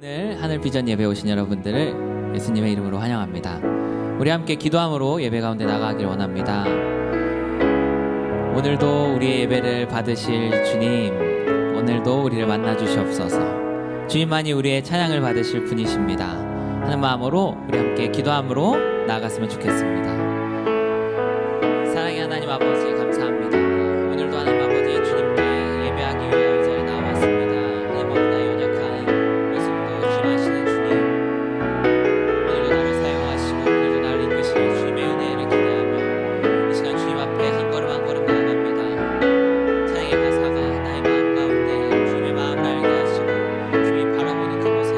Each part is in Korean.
오늘 하늘비전 예배 오신 여러분들을 예수님의 이름으로 환영합니다. 우리 함께 기도함으로 예배 가운데 나가길 원합니다. 오늘도 우리의 예배를 받으실 주님, 오늘도 우리를 만나 주시옵소서. 주님만이 우리의 찬양을 받으실 분이십니다 하는 마음으로 우리 함께 기도함으로 나아갔으면 좋겠습니다. 사랑의 하나님 아버지, 감사합니다. 오늘도 하나님 아버지 주님께 예배하기 위하여 이 자리에 나왔습니다. 하나님 아버지, 나의 연약한 모습도 주시하시는 주님, 오늘도 나를 사용하시고 오늘도 나를 이끄시는 주님의 은혜를 기대하며 이 시간 주님 앞에 한 걸음 한 걸음 나아갑니다. 찬양의 가사가 나의 마음 가운데 주님의 마음을 알게 하시고 주님 바라보는 그곳에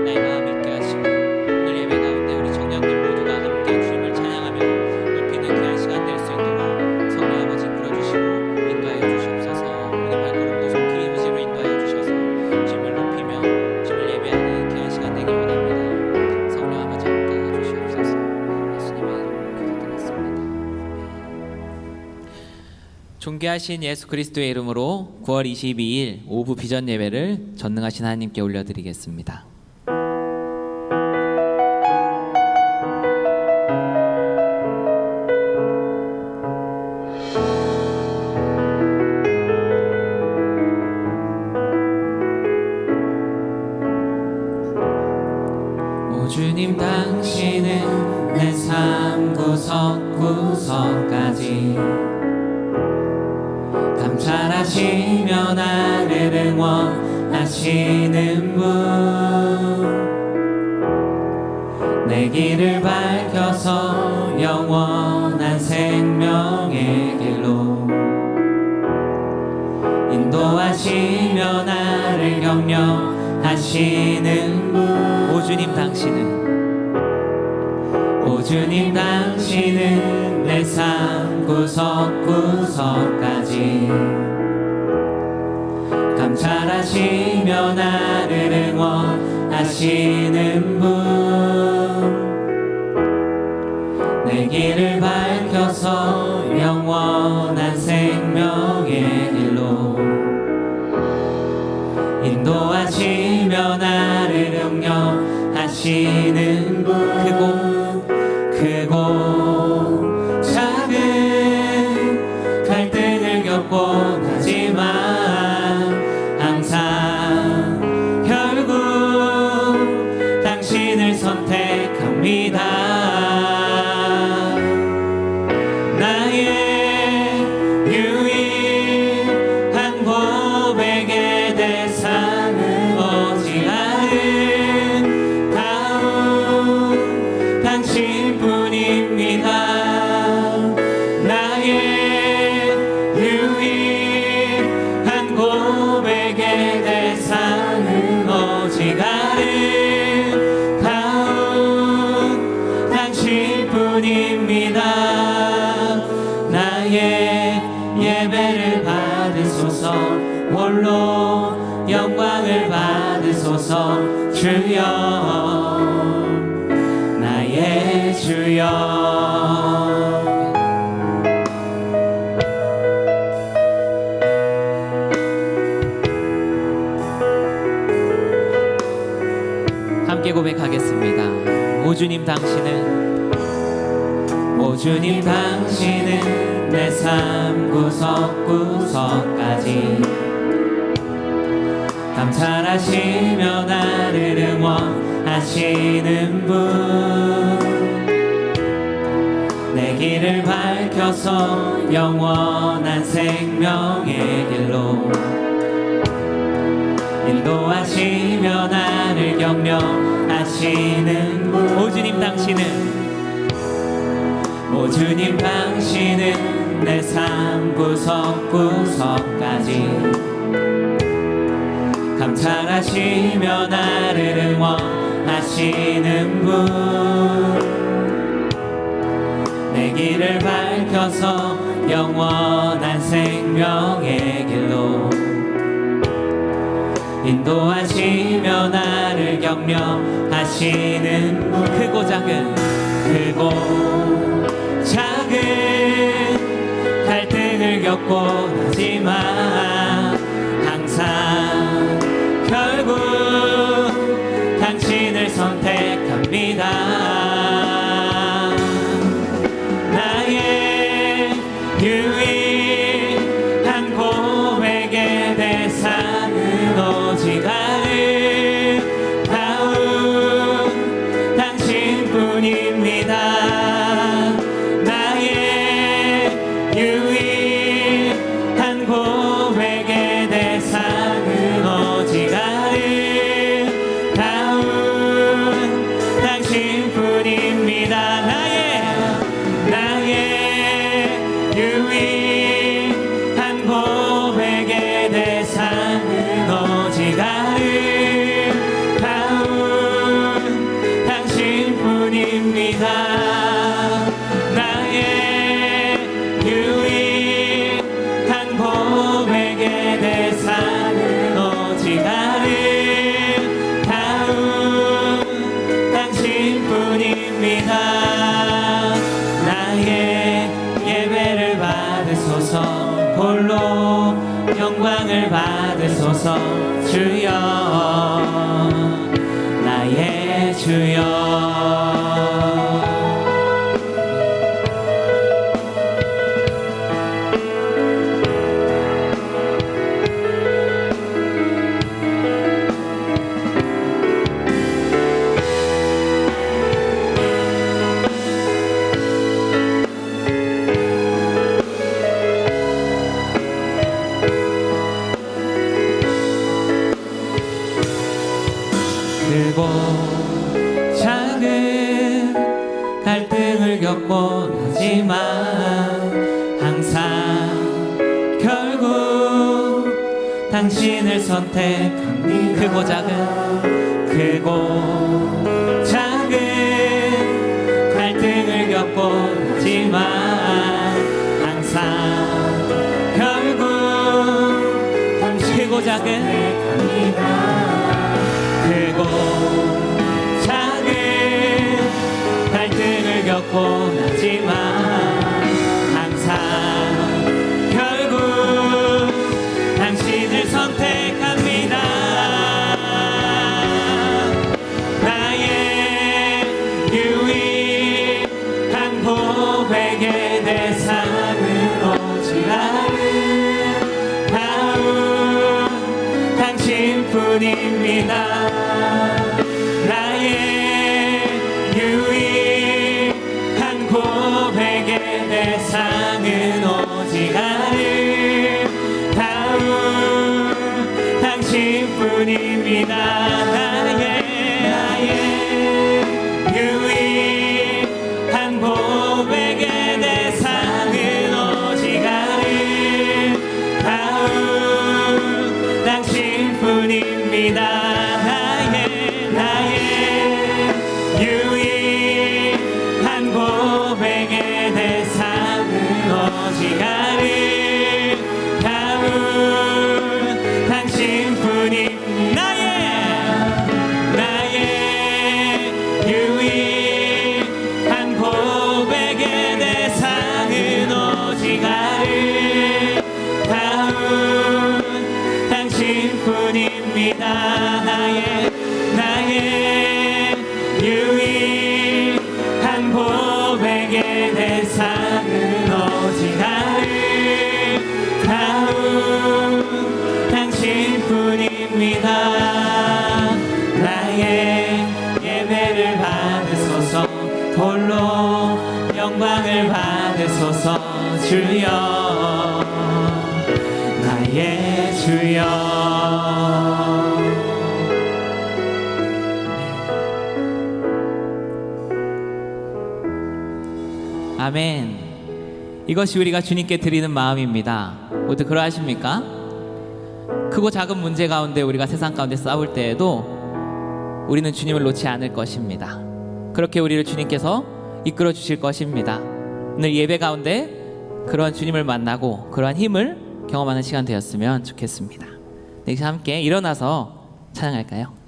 나의 마음을 있게 하시고 오늘 예배 가운데 우리 청년들 모두가 함께 주님을 찬양하며 높이는 귀한 시간 될 수 있도록 성령 아버지 이끌어주시고 인도하여 주시옵소서. 우리 발걸음도 손길이 무심을 인도하여 주셔서 주님을 높이며 주님을 예배하는 귀한 시간 되길 원합니다. 성령 아버지 함께 해주시옵소서. 예수님의 이름으로 기도드렸습니다. 존귀하신 예수 그리스도의 이름으로 9월 22일 오후 비전 예배를 전능하신 하나님께 올려드리겠습니다. 오 주님, 당신은 내 삶 구석구석까지 감찰하시며 나를 응원하시는 분, 내 길을 밝혀서 영원한 생명의 길로 인도하시며 나를 격려하시는 분. 오 주님, 당신은 내 삶 구석구석까지 감찰하시며 나를 응원하시는 분, 내 길을 밝혀서 영원한 생명의 길로 인도하시며 나를 격려하시는 분. 크고 작은 갈등을 겪곤 하지만 항상 결국 당신을 선택합니다. 나의 유일한 고백의 대상은 오직 아름다운 당신뿐입니다. 나의 유일한 고백의 대상은 오직 아름다운 당신뿐입니다. 나의 예배를 받으소서, 홀로 영광을 받으소서. 주여, 나의 주여. 함께 고백하겠습니다. 오 주님, 당신은 내 삶 구석구석까지 감찰하시며 나를 응원하시는 분, 내 길을 밝혀서 영원한 생명의 길로 인도하시며 나를 격려하시는 분. 오 주님, 당신은 내 삶 구석구석까지 감찰하시며 나를 응원하시는 분, 내 길을 밝혀서 영원한 생명의 길로 인도하시며 나를 격려하시는 분. 크고 작은 갈등을 겪곤 하지만 항상 결국 받으소서. 주여 나의 주여. 크고 작은 갈등을 겪곤 하지만 항상 결국 당신을 선택합니다. 크고 작은 갈등을 겪곤 하지만 항상 결국 크고 작은 크고 작은 갈등을 겪곤 하지만 항상 결국 당신을 선택합니다. 나의 유일한 고백의 대상은 오직 아름다운 당신뿐입니다. 나의 유일한 고백의 대상은 오직 아름다운 당신뿐입니다. 나의 유일한 고백의 대상은 오직 아름다운 당신뿐입니다. 나의 유일한 고백의 대상은 오직 아름다운 당신뿐입니다. 나의 유일한 고백의 대상은 오직 아름다운 당신뿐입니다. 나의 유일한 고백의 대상은 오직 아름다운 당신뿐입니다. 나의 예배를 받으소서. 홀로 영광을 받으소서. 주여 나의 주여. 아멘. 이것이 우리가 주님께 드리는 마음입니다. 모두 그러하십니까? 크고 작은 문제 가운데 우리가 세상 가운데 싸울 때에도 우리는 주님을 놓지 않을 것입니다. 그렇게 우리를 주님께서 이끌어 주실 것입니다. 오늘 예배 가운데 그러한 주님을 만나고 그러한 힘을 경험하는 시간 되었으면 좋겠습니다. 네, 함께 일어나서 찬양할까요?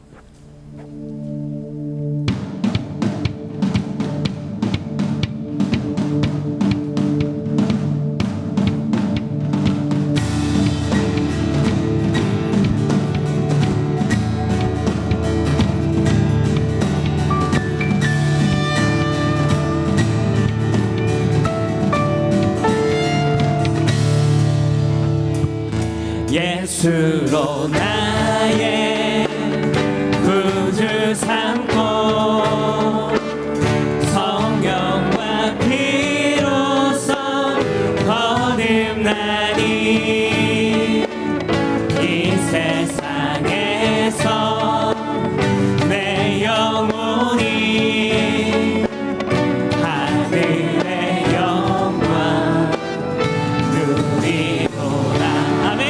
예수로 나의 구주 삼고 성령과 피로써 거듭나니 이 세상에서 내 영혼이 하늘의 영광 누리도다. 아멘.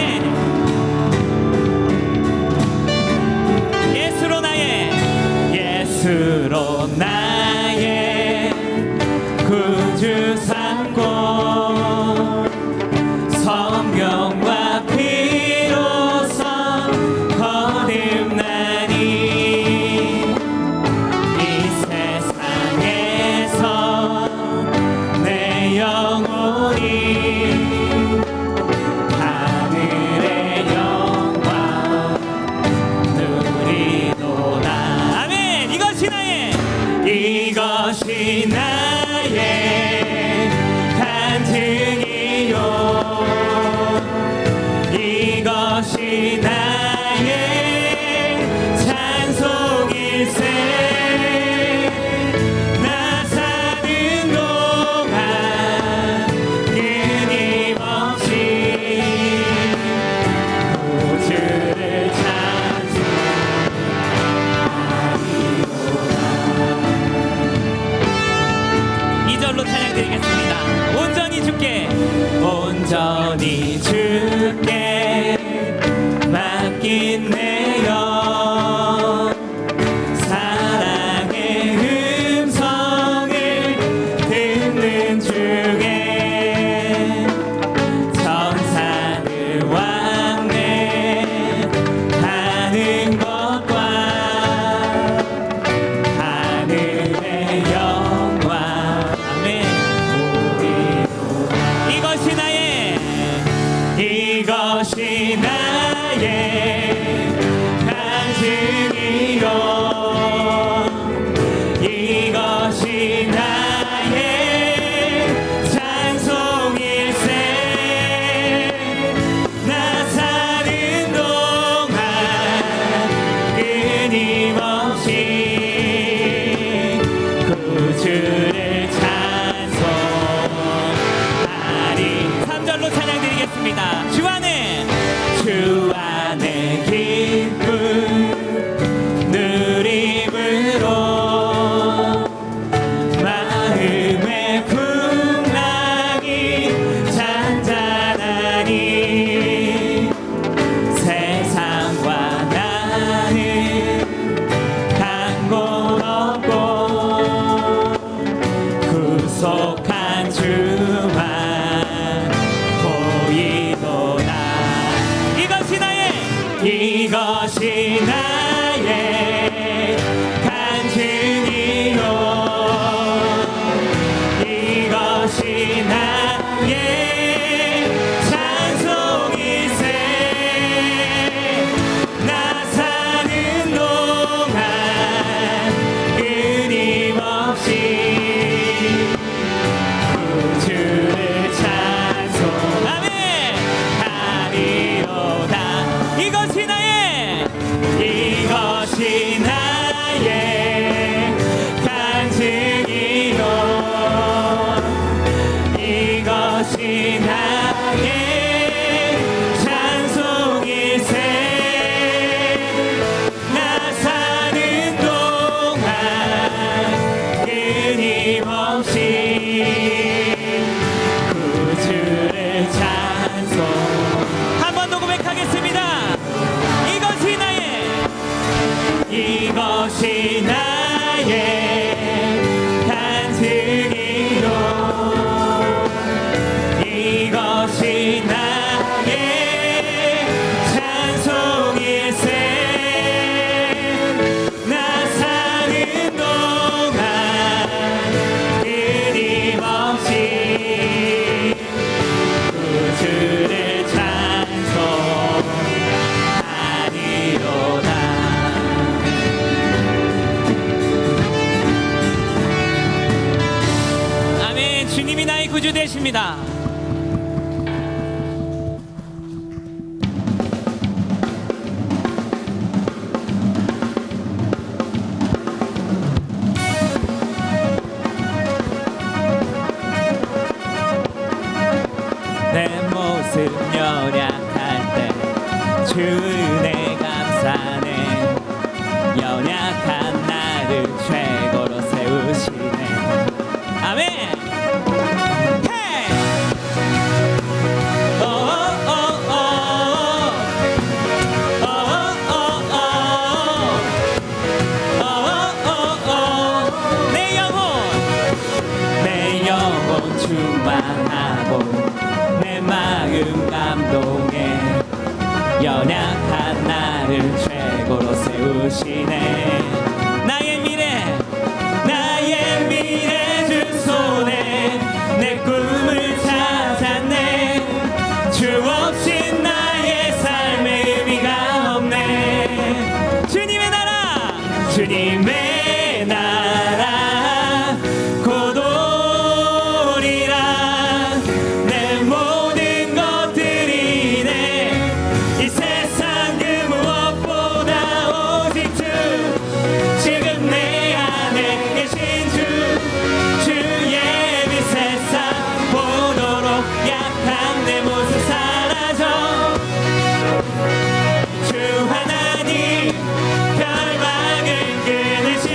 예수로 나의 구주 삼고 성령과 피로써 거듭나니 이 세상에서 내 영혼이 하늘의 영광 영원히 주께 맡긴 내 영 사랑의 음성을 듣는 중에 천사를 왕래하는 것과 하늘의 영광 아멘 이것이 나의 간증이요 이것이 나의 찬송일세 나 사는 동안 끊임없이 구주를 찬송하리 3절로 찬양드리겠습니다. 주 안에 기쁨 누림으로 마음의 풍랑이 잔잔하니 세상과 나는 간 곳 없고 구속한 주만 이것이 나의 간증이요 이것이 나의 찬송일세 나 사는 동안 끊임없이 구주를 찬송하리로다 이것이 나의 간증이요 이것이 나의 찬송일세 나 사는 동안 끊임없이 구주를 찬송 한 번 더 고백하겠습니다. 이것이 나의 간증이요 이것이 나의 찬송일세 나 사는 동안 끊임없이 구주를 찬송하리로다 주님이 나의 구주 되십니다. 내 모습 연약할 때 주 은혜 감사네 연약한 나를 최고로 세우시네 아멘 충만하고 내 마음 감동에 연약한 나를 최고로 세우시네 나의 미래 주 손에 내 꿈을 찾았네 주 없이 나의 삶에 의미가 없네 주님의 나라 주 하나님 결박을 끊으시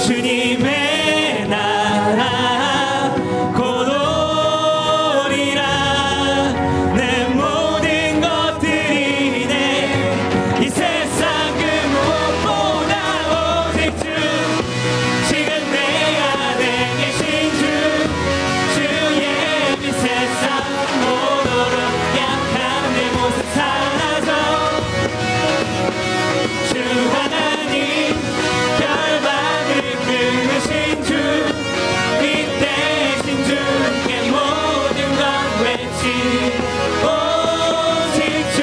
주님의 나라 곧 오리라. 내 모든 것들이 내 이 세상 그 무엇보다 오직 주, 지금 내 안에 계신 주, 주의 빛 세상 모도록 약한 내 모습 사라져. 주 하나님 별받을 끊으신 주, 빛 대신 주께 모든 것 외치 오직 주.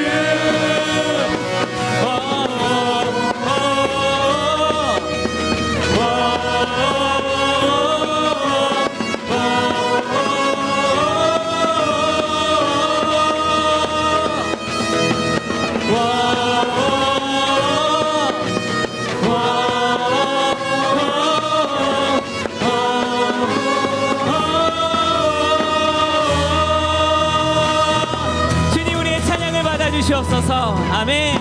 주님 우리의 찬양을 받아주시옵소서. 아멘.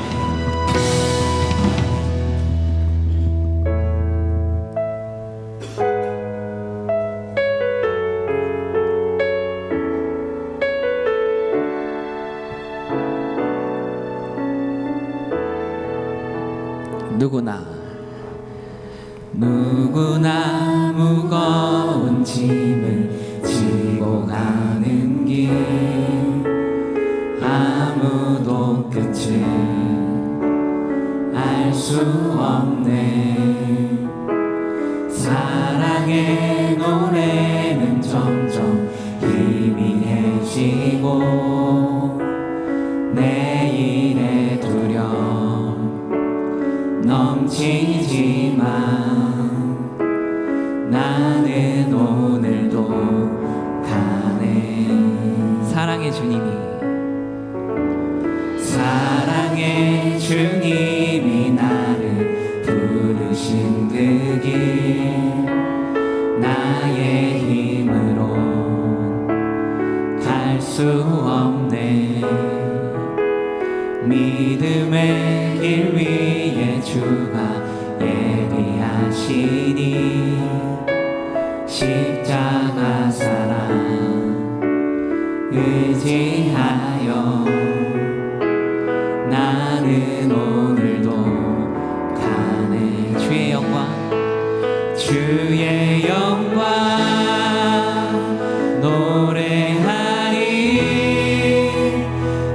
누구나 무거운 짐을 지고 가는 길, 아무도 끝을 알 수 없네. 사랑의 노래는 점점 희미해지고 내일의 두려움 넘치지만 나는 오늘도 가네. 사랑의 주님이 나를 부르신 그 길, 나의 힘으로 갈 수 없네. 믿음의 길 위에 주가 예비하시니 십자가 사랑 의지하여 나는 오늘도 가네. 주의 영광 노래하리.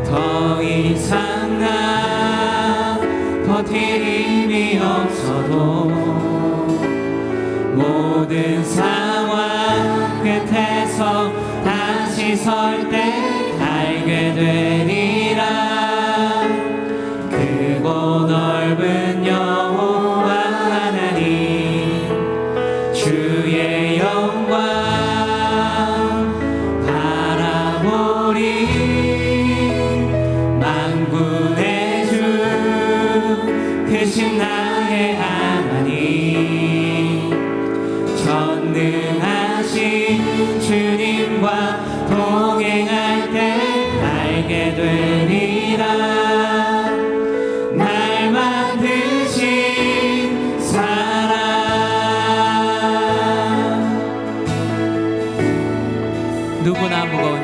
더 이상 나 버틸 힘이 없어도 모든 상황 끝에서 다시 설 때 알게 되리라. 크고 넓은 여호와 하나님, 주의 영광 바라보리. 만군의 주 크신 나의 하나님, 전능하신 주님과 동행할 때 알게 되리라. 날 만드신 사랑. 누구나 무거운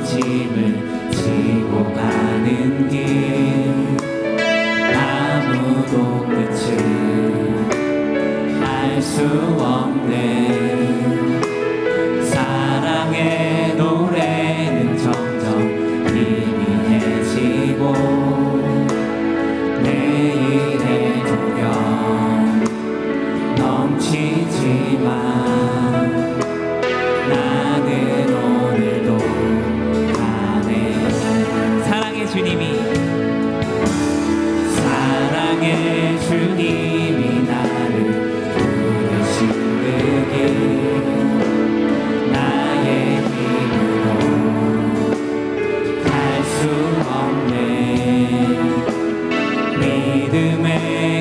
짐을 지고 가는 길, 아무도 끝을 알 수 없네. 사랑의 노래는 점점 희미해지고 내일의 두려움 넘치지만 나는 오늘도 가네. 사랑의 주님이 나를 부르신 그 길, 나의 힘으로 갈 수 없네. 믿음의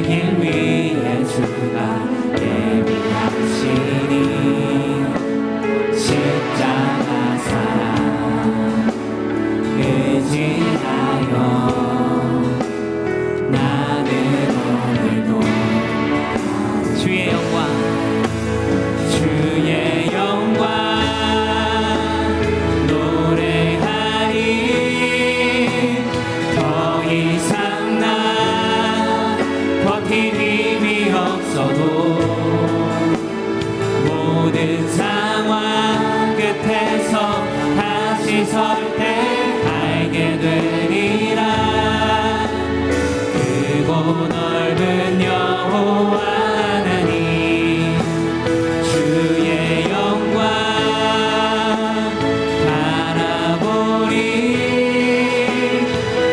길 위에 주가 예비하시니 십자가 사랑 의지하여 나는 없어도 모든 상황 끝에서 다시 설 때 알게 되리라. 크고 넓은 여호와 하나님 주의 영광 바라보리.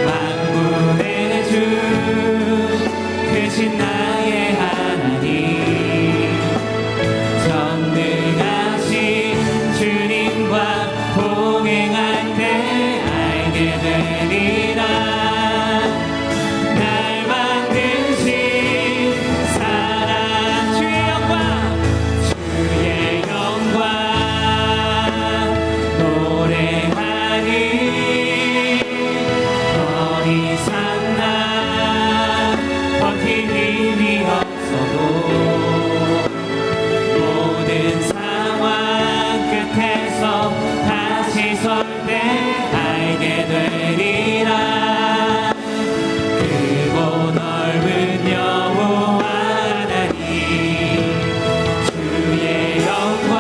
만군의 주 크신 나의 하나님 전능하신 주님과 동행할 때 알게 되리라. 날 만드신 사랑 주의 영광 주의 영광 노래하니 더 이상 나 버틸 힘이 없어도 모든 상황 끝에서 다시 설 때 알게 되리라. 크고 넓은 여호와 하나님 주의 영광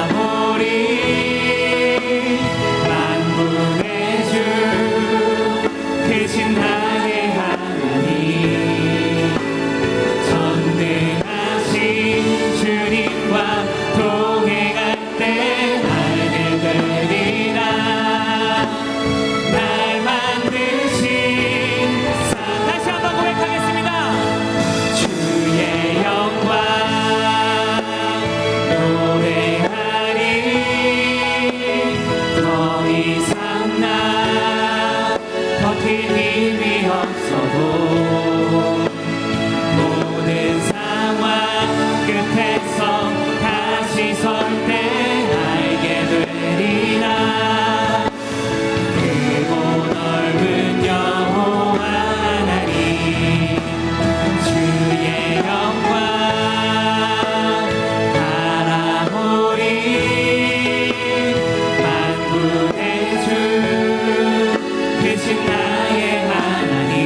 바라보리. 만군의 주 크신 나의 하나님 전능하신 주님과 동행할 때 알게 되리라. 날 만드신 다시 한번 고백하겠습니다. 주의 영광 노래하리. 더 이상 나 버틸 힘이 없어도 모든 상황 끝에서 다시 설 때 알게 되리라. 크고 넓은 여호와 하나님 주의 영광 바라보리. 만군의 주 크신 나의 하나님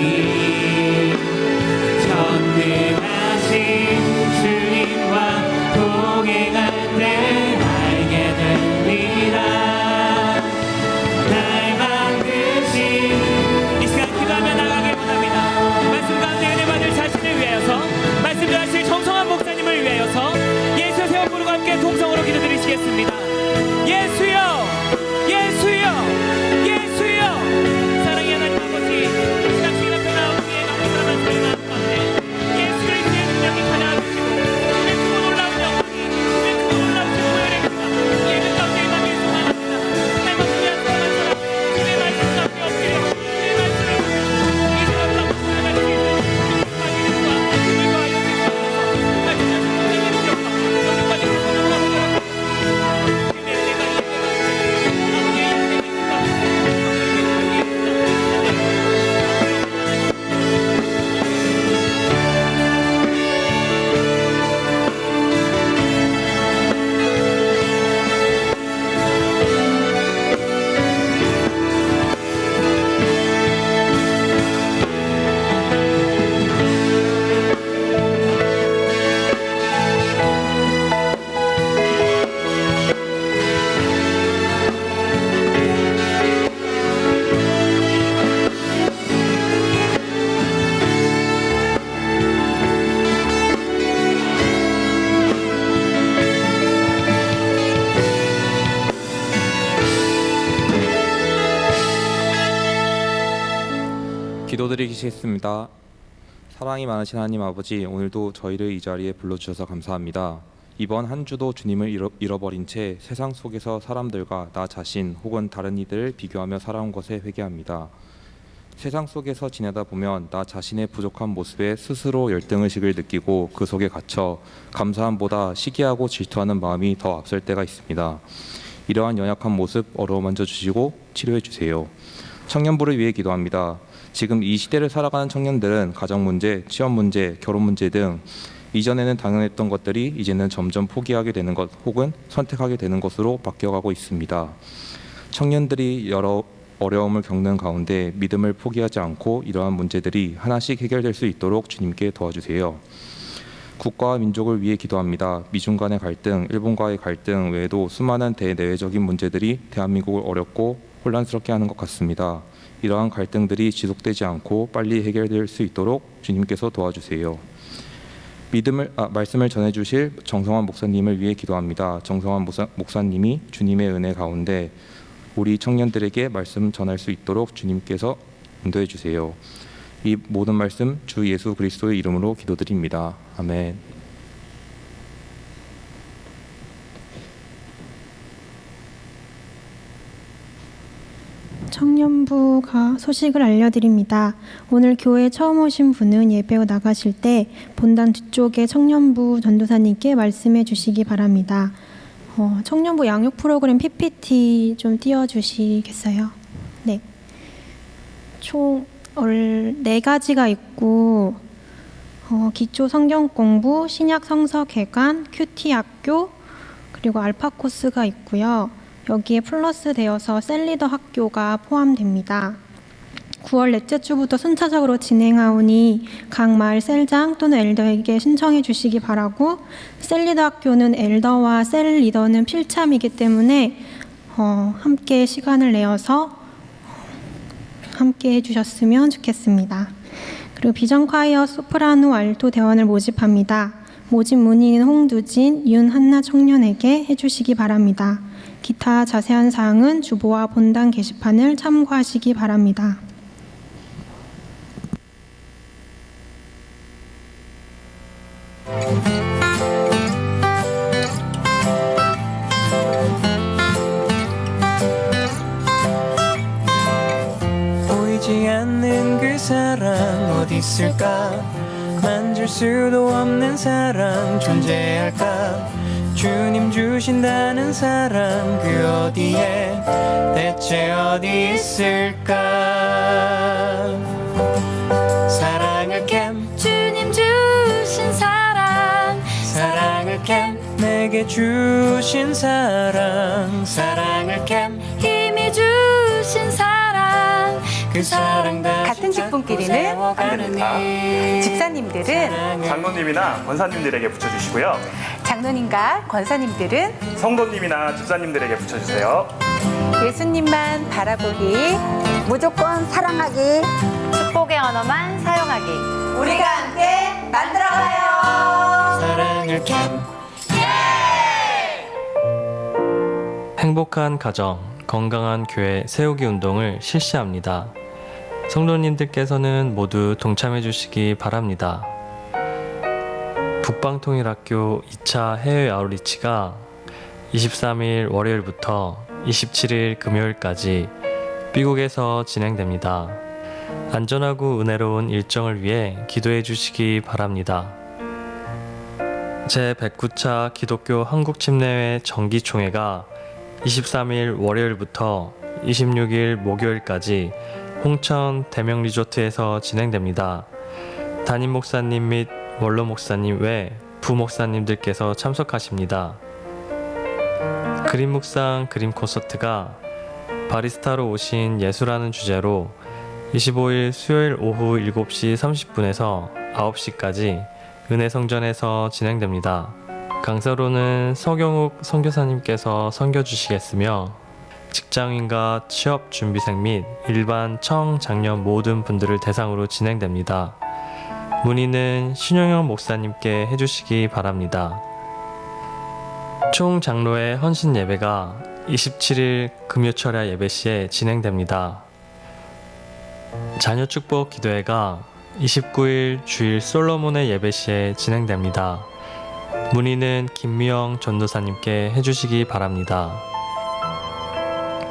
전능하신 주님과 동행할 때 알게 되리라. 날 만드신 이 시간 기도하며 나가길 원합니다. 말씀 가운데 은혜 받을 자신을 위하여서 말씀 전하실 정성한 목사님을 위하여서 예수 세워 부르고 함께 동성으로 기도드리시겠습니다. 예수여 예수여 예수여. 사랑의 하나님 아버지 시간 시간 변화하고 위에 감사한 소리만 가운데 예수 그리스도의 능력이 가나주시고 주의 크고 놀라운 영광이 주의 크고 놀라운 보혈의 예배 가운데 임하길 소망합니다. 날마다 위한 사랑한 사람 주의 말씀 가운데 엎드려 주의 말씀을 이 사람 가운데 살아갈 수 있는 주님과 이름과 힘을 더하여 주시옵소서. 말씀 하신 주님의 능력과 여기까지 크고 놀라운 영광 주님의 은혜가 이 기도드리겠습니다. 사랑이 많으신 하나님 아버지, 오늘도 저희를 이 자리에 불러주셔서 감사합니다. 이번 한 주도 주님을 잃어버린 채 세상 속에서 사람들과 나 자신 혹은 다른 이들을 비교하며 살아온 것에 회개합니다. 세상 속에서 지내다 보면 나 자신의 부족한 모습에 스스로 열등의식을 느끼고 그 속에 갇혀 감사함보다 시기하고 질투하는 마음이 더 앞설 때가 있습니다. 이러한 연약한 모습 어루만져 주시고 치료해 주세요. 청년부를 위해 기도합니다. 지금 이 시대를 살아가는 청년들은 가정 문제, 취업 문제, 결혼 문제 등 이전에는 당연했던 것들이 이제는 점점 포기하게 되는 것 혹은 선택하게 되는 것으로 바뀌어가고 있습니다. 청년들이 어려움을 겪는 가운데 믿음을 포기하지 않고 이러한 문제들이 하나씩 해결될 수 있도록 주님께 도와주세요. 국가와 민족을 위해 기도합니다. 미중 간의 갈등, 일본과의 갈등 외에도 수많은 대내외적인 문제들이 대한민국을 어렵고 혼란스럽게 하는 것 같습니다. 이러한 갈등들이 지속되지 않고 빨리 해결될 수 있도록 주님께서 도와주세요. 말씀을 전해주실 정성환 목사님을 위해 기도합니다. 정성환 목사님이 주님의 은혜 가운데 우리 청년들에게 말씀 전할 수 있도록 주님께서 인도해 주세요. 이 모든 말씀 주 예수 그리스도의 이름으로 기도드립니다. 아멘. 청년부가 소식을 알려드립니다. 오늘 교회에 처음 오신 분은 예배 후 나가실 때 본당 뒤쪽에 청년부 전도사님께 말씀해 주시기 바랍니다. 청년부 양육 프로그램 PPT 좀 띄워주시겠어요? 네. 총 4가지가 있고 기초 성경 공부, 신약 성서 개관, 큐티 학교, 그리고 알파 코스가 있고요. 여기에 플러스 되어서 셀리더 학교가 포함됩니다. 9월 넷째 주부터 순차적으로 진행하오니 각 마을 셀장 또는 엘더에게 신청해 주시기 바라고, 셀리더 학교는 엘더와 셀 리더는 필참이기 때문에 함께 시간을 내어서 함께 해주셨으면 좋겠습니다. 그리고 비전콰이어 소프라노 알토 대원을 모집합니다. 모집 문의는 홍두진, 윤한나 청년에게 해주시기 바랍니다. 기타 자세한 사항은 주보와 본당 게시판을 참고하시기 바랍니다. 보이지 않는 그 사랑 어디 있을까? 만질 수도 없는 사랑 존재할까? 주님 주신다는 사랑 그 어디에 대체 어디 있을까? 사랑을 캠 주님 주신 사랑, 사랑을 캠 내게 주신 사랑, 사랑을 캠 힘이 주신 사랑, 그 사랑 같은 직분끼리는 집사님들은 장로님이나 권사님들에게 붙여주시고요. 장로님과 권사님들은 성도님이나 집사님들에게 붙여주세요. 예수님만 바라보기, 무조건 사랑하기, 축복의 언어만 사용하기. 우리가 함께 만들어가요. 사랑을 캠 행복한 가정, 건강한 교회 세우기 운동을 실시합니다. 성도님들께서는 모두 동참해 주시기 바랍니다. 북방통일학교 2차 해외 아웃리치가 23일 월요일부터 27일 금요일까지 미국에서 진행됩니다. 안전하고 은혜로운 일정을 위해 기도해 주시기 바랍니다. 제109차 기독교 한국침례회 정기총회가 23일 월요일부터 26일 목요일까지 홍천 대명리조트에서 진행됩니다. 담임 목사님 및 원로 목사님 외 부목사님들께서 참석하십니다. 그림 묵상 그림 콘서트가 바리스타로 오신 예수라는 주제로 25일 수요일 오후 7시 30분에서 9시까지 은혜성전에서 진행됩니다. 강사로는 서경욱 선교사님께서 선교주시겠으며 직장인과 취업준비생 및 일반 청장년 모든 분들을 대상으로 진행됩니다. 문의는 신영영 목사님께 해주시기 바랍니다. 총 장로의 헌신 예배가 27일 금요철야 예배 시에 진행됩니다. 자녀 축복 기도회가 29일 주일 솔로몬의 예배 시에 진행됩니다. 문의는 김미영 전도사님께 해주시기 바랍니다.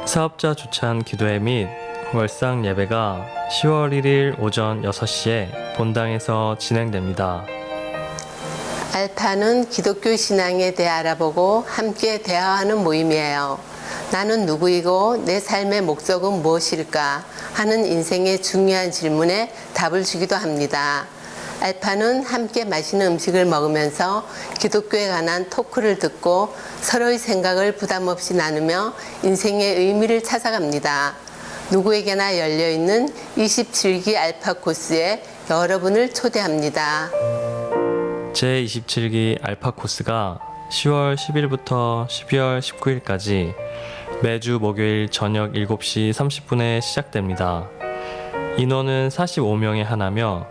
사업자 주찬 기도회 및 월상 예배가 10월 1일 오전 6시에 본당에서 진행됩니다. 알파는 기독교 신앙에 대해 알아보고 함께 대화하는 모임이에요. 나는 누구이고 내 삶의 목적은 무엇일까 하는 인생의 중요한 질문에 답을 주기도 합니다. 알파는 함께 맛있는 음식을 먹으면서 기독교에 관한 토크를 듣고 서로의 생각을 부담 없이 나누며 인생의 의미를 찾아갑니다. 누구에게나 열려있는 27기 알파 코스에 여러분을 초대합니다. 제27기 알파 코스가 10월 10일부터 12월 19일까지 매주 목요일 저녁 7시 30분에 시작됩니다. 인원은 45명에 하나며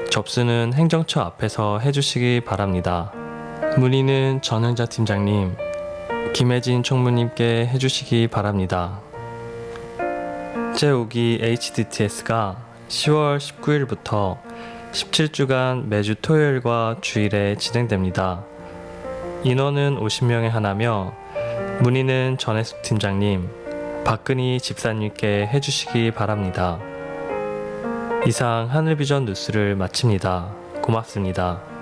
접수는 행정처 앞에서 해주시기 바랍니다. 문의는 전행자 팀장님, 김혜진 총무님께 해주시기 바랍니다. 제5기 HDTS가 10월 19일부터 17주간 매주 토요일과 주일에 진행됩니다. 인원은 50명에 하나며 문의는 전혜숙 팀장님, 박근희 집사님께 해주시기 바랍니다. 이상 하늘비전 뉴스를 마칩니다. 고맙습니다.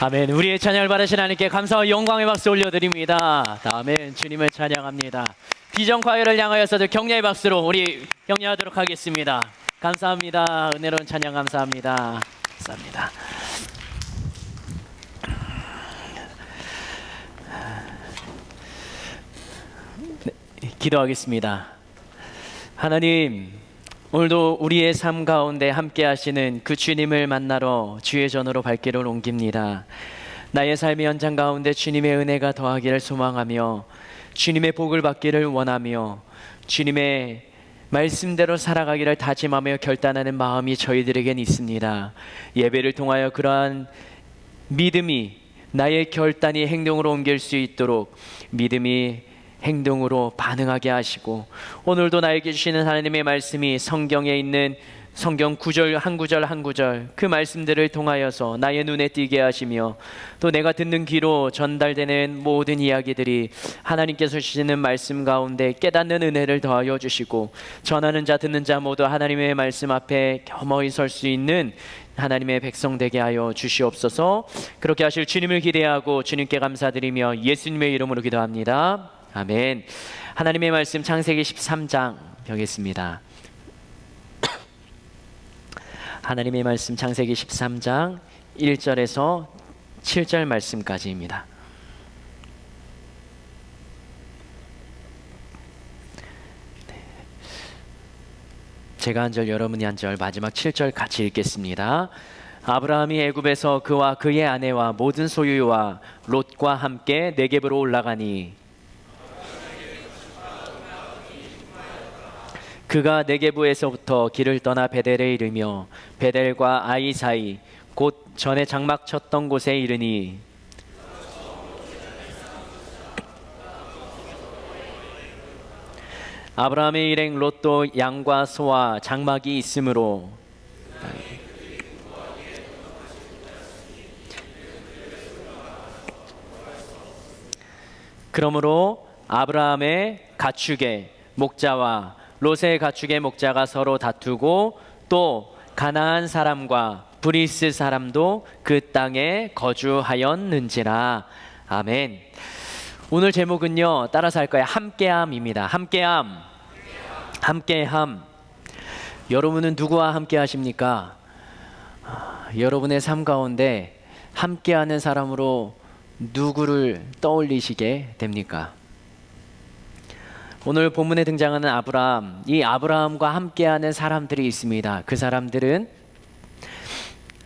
아멘. 우리의 찬양을 받으신 하나님께 감사와 영광의 박수 올려드립니다. 아멘. 주님을 찬양합니다. 비전 과외를 향하여서도 격려의 박수로 우리 격려하도록 하겠습니다. 감사합니다. 은혜로운 찬양 감사합니다. 감사합니다. 네, 기도하겠습니다. 하나님, 오늘도 우리의 삶 가운데 함께 하시는 그 주님을 만나러 주의 전으로 발길을 옮깁니다. 나의 삶의 현장 가운데 주님의 은혜가 더하기를 소망하며 주님의 복을 받기를 원하며 주님의 말씀대로 살아가기를 다짐하며 결단하는 마음이 저희들에겐 있습니다. 예배를 통하여 그러한 믿음이 나의 결단이 행동으로 옮길 수 있도록 믿음이 행동으로 반응하게 하시고 오늘도 나에게 주시는 하나님의 말씀이 성경에 있는 성경 구절 한 구절 한 구절 그 말씀들을 통하여서 나의 눈에 띄게 하시며 또 내가 듣는 귀로 전달되는 모든 이야기들이 하나님께서 주시는 말씀 가운데 깨닫는 은혜를 더하여 주시고 전하는 자 듣는 자 모두 하나님의 말씀 앞에 겸허히 설 수 있는 하나님의 백성 되게 하여 주시옵소서. 그렇게 하실 주님을 기대하고 주님께 감사드리며 예수님의 이름으로 기도합니다. 아멘. 하나님의 말씀 창세기 13장 펴겠습니다. 하나님의 말씀 창세기 13장 1절에서 7절 말씀까지입니다. 제가 한 절 여러분이 한 절 마지막 7절 같이 읽겠습니다. 아브라함이 애굽에서 그와 그의 아내와 모든 소유와 롯과 함께 네겝으로 올라가니 그가 네겝에서부터 길을 떠나 베델에 이르며 베델과 아이 사이 곧 전에 장막 쳤던 곳에 이르니 아브라함의 일행 롯도 양과 소와 장막이 있으므로 그러므로 아브라함의 가축의 목자와 롯의 가축의 목자가 서로 다투고 또 가나안 사람과 브리스 사람도 그 땅에 거주하였는지라. 아멘. 오늘 제목은요, 따라서 할 거예요. 함께함입니다. 함께함. 함께함. 여러분은 누구와 함께 하십니까? 여러분의 삶 가운데 함께하는 사람으로 누구를 떠올리시게 됩니까? 오늘 본문에 등장하는 아브라함, 이 아브라함과 함께하는 사람들이 있습니다. 그 사람들은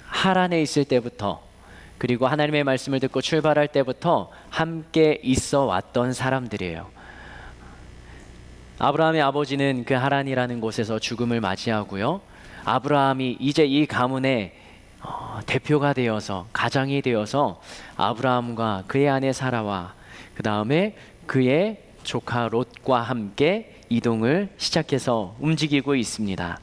하란에 있을 때부터 그리고 하나님의 말씀을 듣고 출발할 때부터 함께 있어 왔던 사람들이에요. 아브라함의 아버지는 그 하란이라는 곳에서 죽음을 맞이하고요. 아브라함이 이제 이 가문의 대표가 되어서 가장이 되어서 아브라함과 그의 아내 사라와 그 다음에 그의 조카 롯과 함께 이동을 시작해서 움직이고 있습니다.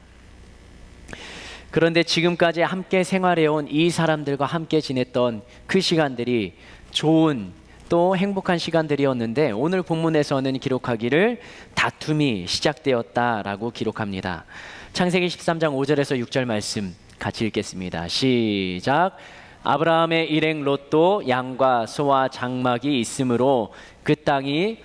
그런데 지금까지 함께 생활해온 이 사람들과 함께 지냈던 그 시간들이 좋은 또 행복한 시간들이었는데 오늘 본문에서는 기록하기를 다툼이 시작되었다라고 기록합니다. 창세기 13장 5절에서 6절 말씀 같이 읽겠습니다. 시작. 아브라함의 일행 롯도 양과 소와 장막이 있으므로 그 땅이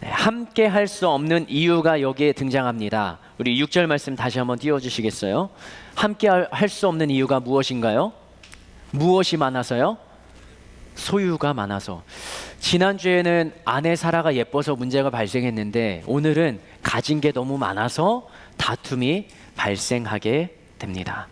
함께 할 수 없는 이유가 여기에 등장합니다. 우리 6절 말씀 다시 한번 띄워주시겠어요? 함께 할 수 없는 이유가 무엇인가요? 무엇이 많아서요? 소유가 많아서. 지난주에는 아내 사라가 예뻐서 문제가 발생했는데 오늘은 가진 게 너무 많아서 다툼이 발생하게 됩니다.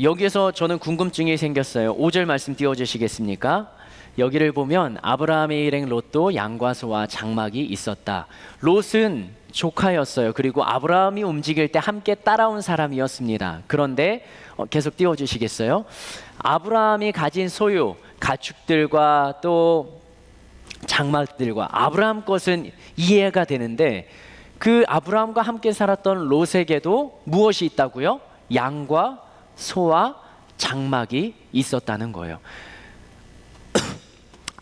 여기에서 저는 궁금증이 생겼어요. 5절 말씀 띄워주시겠습니까? 여기를 보면 아브라함의 일행 롯도 양과 소와 장막이 있었다. 롯은 조카였어요. 그리고 아브라함이 움직일 때 함께 따라온 사람이었습니다. 그런데 계속 띄워주시겠어요? 아브라함이 가진 소유, 가축들과 또 장막들과 아브라함 것은 이해가 되는데 그 아브라함과 함께 살았던 롯에게도 무엇이 있다고요? 양과 소와 장막이 있었다는 거예요.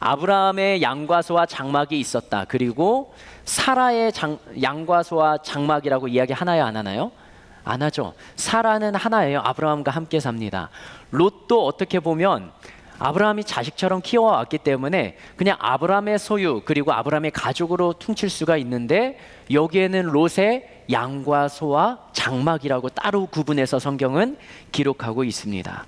아브라함의 양과 소와 장막이 있었다. 그리고 사라의 양과 소와 장막이라고 이야기 하나요, 안 하나요? 안 하죠. 사라는 하나예요. 아브라함과 함께 삽니다. 롯도 어떻게 보면 아브라함이 자식처럼 키워왔기 때문에 그냥 아브라함의 소유 그리고 아브라함의 가족으로 퉁칠 수가 있는데, 여기에는 롯의 양과 소와 장막이라고 따로 구분해서 성경은 기록하고 있습니다.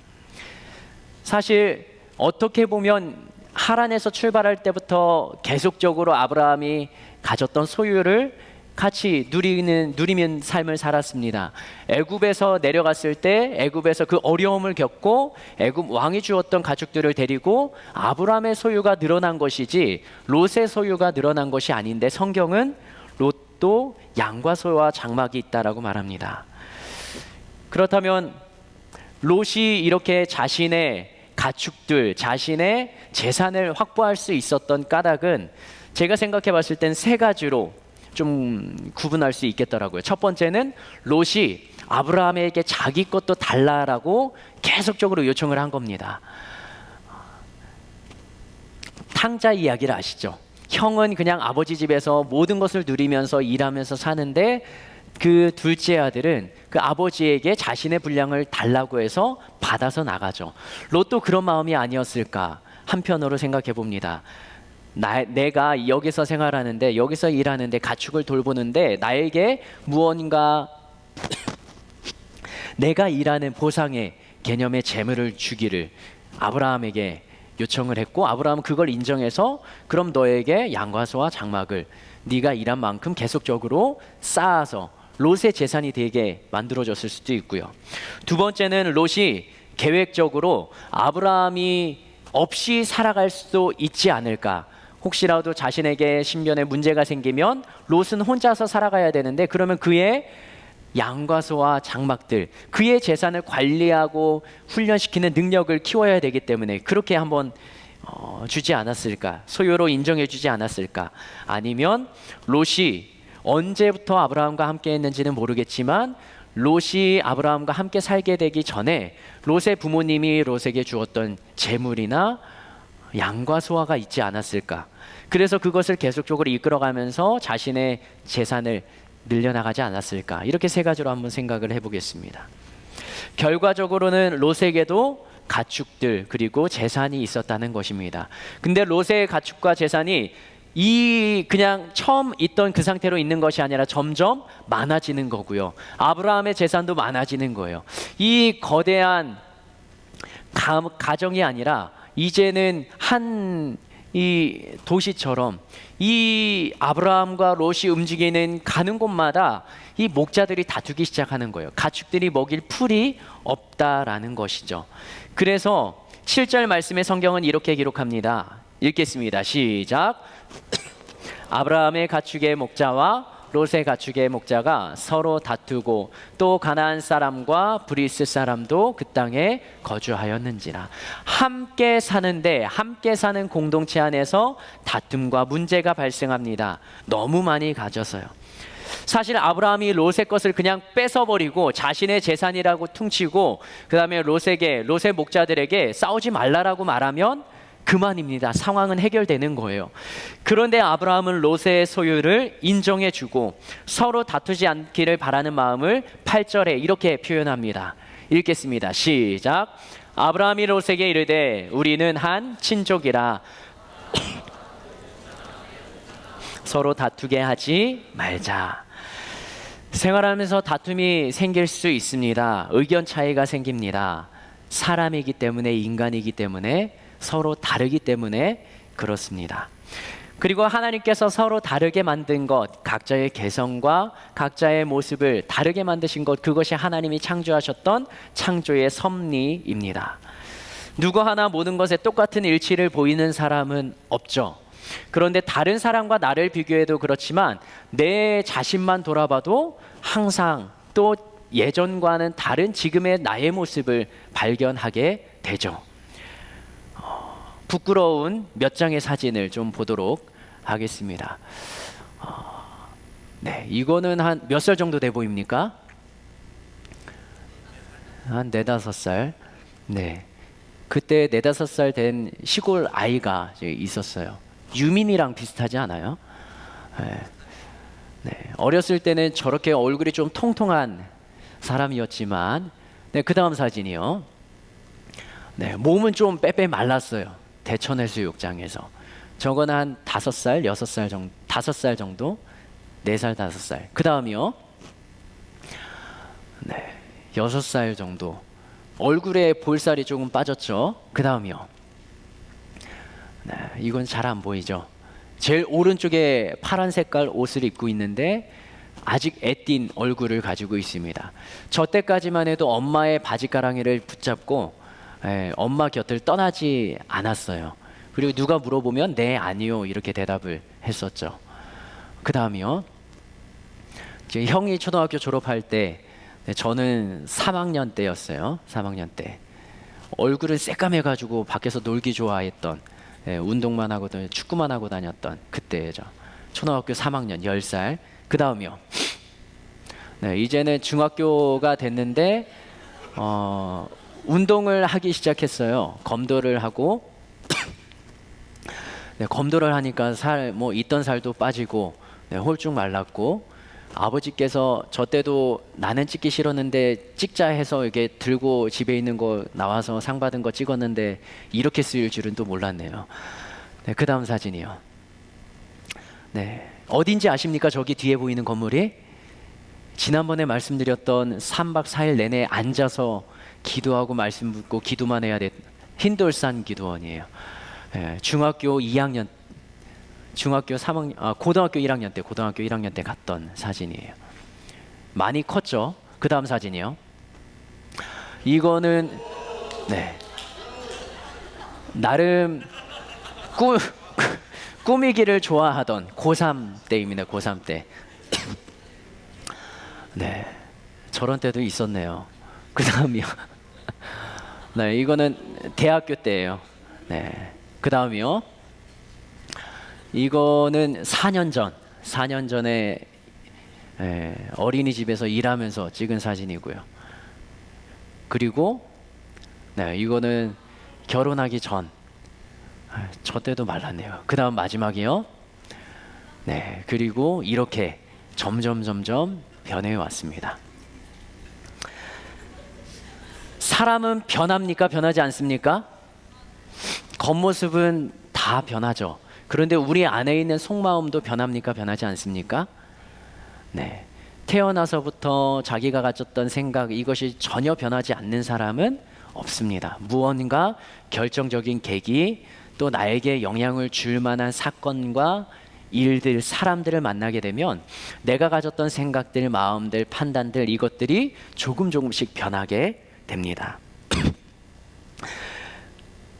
사실 어떻게 보면 하란에서 출발할 때부터 계속적으로 아브라함이 가졌던 소유를 같이 누리는 삶을 살았습니다. 애굽에서 내려갔을 때 애굽에서 그 어려움을 겪고 애굽 왕이 주었던 가축들을 데리고 아브라함의 소유가 늘어난 것이지 롯의 소유가 늘어난 것이 아닌데, 성경은 롯도 양과 소와 장막이 있다라고 말합니다. 그렇다면 롯이 이렇게 자신의 가축들, 자신의 재산을 확보할 수 있었던 까닭은 제가 생각해 봤을 땐 세 가지로 좀 구분할 수 있겠더라고요. 첫 번째는 롯이 아브라함에게 자기 것도 달라라고 계속적으로 요청을 한 겁니다. 탕자 이야기를 아시죠? 형은 그냥 아버지 집에서 모든 것을 누리면서 일하면서 사는데, 그 둘째 아들은 그 아버지에게 자신의 분량을 달라고 해서 받아서 나가죠. 롯도 그런 마음이 아니었을까 한편으로 생각해 봅니다. 내가 여기서 생활하는데, 여기서 일하는데, 가축을 돌보는데 나에게 무언가 내가 일하는 보상의 개념의 재물을 주기를 아브라함에게 요청을 했고, 아브라함은 그걸 인정해서 그럼 너에게 양과 소와 장막을 네가 일한 만큼 계속적으로 쌓아서 롯의 재산이 되게 만들어졌을 수도 있고요. 두 번째는 롯이 계획적으로 아브라함이 없이 살아갈 수도 있지 않을까. 혹시라도 자신에게 신변에 문제가 생기면 롯은 혼자서 살아가야 되는데, 그러면 그의 양과 소와 장막들, 그의 재산을 관리하고 훈련시키는 능력을 키워야 되기 때문에 그렇게 한번 주지 않았을까? 소유로 인정해 주지 않았을까? 아니면 롯이 언제부터 아브라함과 함께 했는지는 모르겠지만 롯이 아브라함과 함께 살게 되기 전에 롯의 부모님이 롯에게 주었던 재물이나 양과 소가 있지 않았을까? 그래서 그것을 계속적으로 이끌어가면서 자신의 재산을 늘려나가지 않았을까? 이렇게 세 가지로 한번 생각을 해보겠습니다. 결과적으로는 롯에게도 가축들 그리고 재산이 있었다는 것입니다. 근데 롯의 가축과 재산이 그냥 처음 있던 그 상태로 있는 것이 아니라 점점 많아지는 거고요. 아브라함의 재산도 많아지는 거예요. 이 거대한 가정이 아니라 이제는 이 도시처럼 이 아브라함과 롯이 움직이는 가는 곳마다 이 목자들이 다투기 시작하는 거예요. 가축들이 먹일 풀이 없다라는 것이죠. 그래서 7절 말씀의 성경은 이렇게 기록합니다. 읽겠습니다. 시작. 아브라함의 가축의 목자와 롯의 가축의 목자가 서로 다투고 또 가나안 사람과 브리스 사람도 그 땅에 거주하였는지라. 함께 사는데 함께 사는 공동체 안에서 다툼과 문제가 발생합니다. 너무 많이 가져서요. 사실 아브라함이 롯의 것을 그냥 뺏어버리고 자신의 재산이라고 퉁치고 그 다음에 롯의 목자들에게 싸우지 말라라고 말하면 그만입니다. 상황은 해결되는 거예요. 그런데 아브라함은 롯의 소유를 인정해주고 서로 다투지 않기를 바라는 마음을 8절에 이렇게 표현합니다. 읽겠습니다. 시작. 아브라함이 롯에게 이르되 우리는 한 친족이라 서로 다투게 하지 말자. 생활하면서 다툼이 생길 수 있습니다. 의견 차이가 생깁니다. 사람이기 때문에, 인간이기 때문에, 서로 다르기 때문에 그렇습니다. 그리고 하나님께서 서로 다르게 만든 것, 각자의 개성과 각자의 모습을 다르게 만드신 것, 그것이 하나님이 창조하셨던 창조의 섭리입니다. 누구 하나 모든 것에 똑같은 일치를 보이는 사람은 없죠. 그런데 다른 사람과 나를 비교해도 그렇지만 내 자신만 돌아봐도 항상 또 예전과는 다른 지금의 나의 모습을 발견하게 되죠. 부끄러운 몇 장의 사진을 좀 보도록 하겠습니다. 네, 이거는 한 몇 살 정도 돼 보입니까? 한 4-5살. 네. 그때 4-5살 된 시골 아이가 있었어요. 유민이랑 비슷하지 않아요? 네. 어렸을 때는 저렇게 얼굴이 좀 통통한 사람이었지만, 네, 그 다음 사진이요. 네, 몸은 좀 빼빼 말랐어요. 대천해수욕장에서. 저건 한 5살, 6살 정도, 5살 정도, 4살, 5살. 그 다음이요. 네, 6살 정도. 얼굴에 볼살이 조금 빠졌죠. 그 다음이요. 네, 이건 잘 안 보이죠. 제일 오른쪽에 파란 색깔 옷을 입고 있는데 아직 애띤 얼굴을 가지고 있습니다. 저 때까지만 해도 엄마의 바지가랑이를 붙잡고 엄마 곁을 떠나지 않았어요. 그리고 누가 물어보면 네, 아니요 이렇게 대답을 했었죠. 그 다음이요. 형이 초등학교 졸업할 때 저는 3학년 때였어요. 3학년 때. 얼굴을 새까매가지고 밖에서 놀기 좋아했던, 운동만 하고 축구만 하고 다녔던 그때죠. 초등학교 3학년 10살. 그 다음이요. 네, 이제는 중학교가 됐는데 운동을 하기 시작했어요. 검도를 하고 네, 검도를 하니까 있던 살도 빠지고, 네, 홀쭉 말랐고, 아버지께서 저 때도 나는 찍기 싫었는데 찍자 해서 이게 들고 집에 있는 거 나와서 상 받은 거 찍었는데 이렇게 쓰일 줄은 또 몰랐네요. 네, 그 다음 사진이요. 네, 어딘지 아십니까? 저기 뒤에 보이는 건물이 지난번에 말씀드렸던 3박 4일 내내 앉아서 기도하고 말씀 듣고 기도만 해야 될 흰돌산 기도원이에요. 중학교 2학년, 고등학교 1학년 때 갔던 사진이에요. 많이 컸죠. 그 다음 사진이요. 이거는 네, 나름 꾸미기를 좋아하던 고3 때입니다. 고3 때. 네, 저런 때도 있었네요. 그 다음이요. 네, 이거는 대학교 때예요. 네, 그 다음이요. 이거는 4년 전에 어린이집에서 일하면서 찍은 사진이고요. 그리고 네, 이거는 결혼하기 전. 저 때도 말랐네요. 그 다음 마지막이요. 네, 그리고 이렇게 점점 변해 왔습니다. 사람은 변합니까? 변하지 않습니까? 겉모습은 다 변하죠. 그런데 우리 안에 있는 속마음도 변합니까? 변하지 않습니까? 네, 태어나서부터 자기가 가졌던 생각, 이것이 전혀 변하지 않는 사람은 없습니다. 무언가 결정적인 계기, 또 나에게 영향을 줄 만한 사건과 일들, 사람들을 만나게 되면 내가 가졌던 생각들, 마음들, 판단들, 이것들이 조금씩 변하게 됩니다.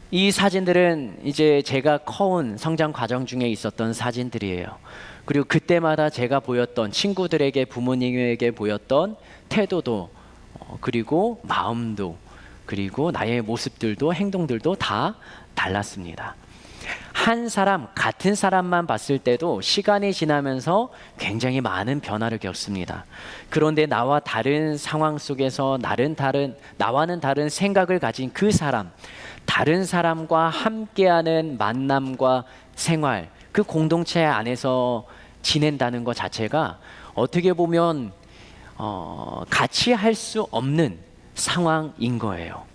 이 사진들은 이제 제가 커온 성장 과정 중에 있었던 사진들이에요. 그리고 그때마다 제가 보였던, 친구들에게, 부모님에게 보였던 태도도, 그리고 마음도, 그리고 나의 모습들도, 행동들도 다 달랐습니다. 한 사람, 같은 사람만 봤을 때도 시간이 지나면서 굉장히 많은 변화를 겪습니다. 그런데 나와 다른 상황 속에서 나와는 다른 생각을 가진 그 사람, 다른 사람과 함께하는 만남과 생활, 그 공동체 안에서 지낸다는 것 자체가 어떻게 보면 같이 할 수 없는 상황인 거예요.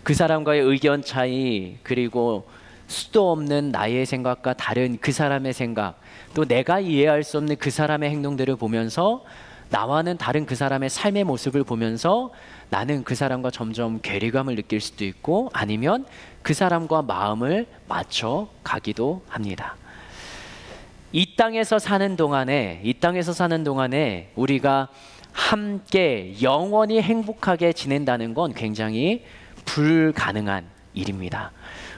그 사람과의 의견 차이, 그리고 수도 없는 나의 생각과 다른 그 사람의 생각, 또 내가 이해할 수 없는 그 사람의 행동들을 보면서 나와는 다른 그 사람의 삶의 모습을 보면서 나는 그 사람과 점점 괴리감을 느낄 수도 있고, 아니면 그 사람과 마음을 맞춰 가기도 합니다. 이 땅에서 사는 동안에 우리가 함께 영원히 행복하게 지낸다는 건 굉장히 불가능한 일입니다.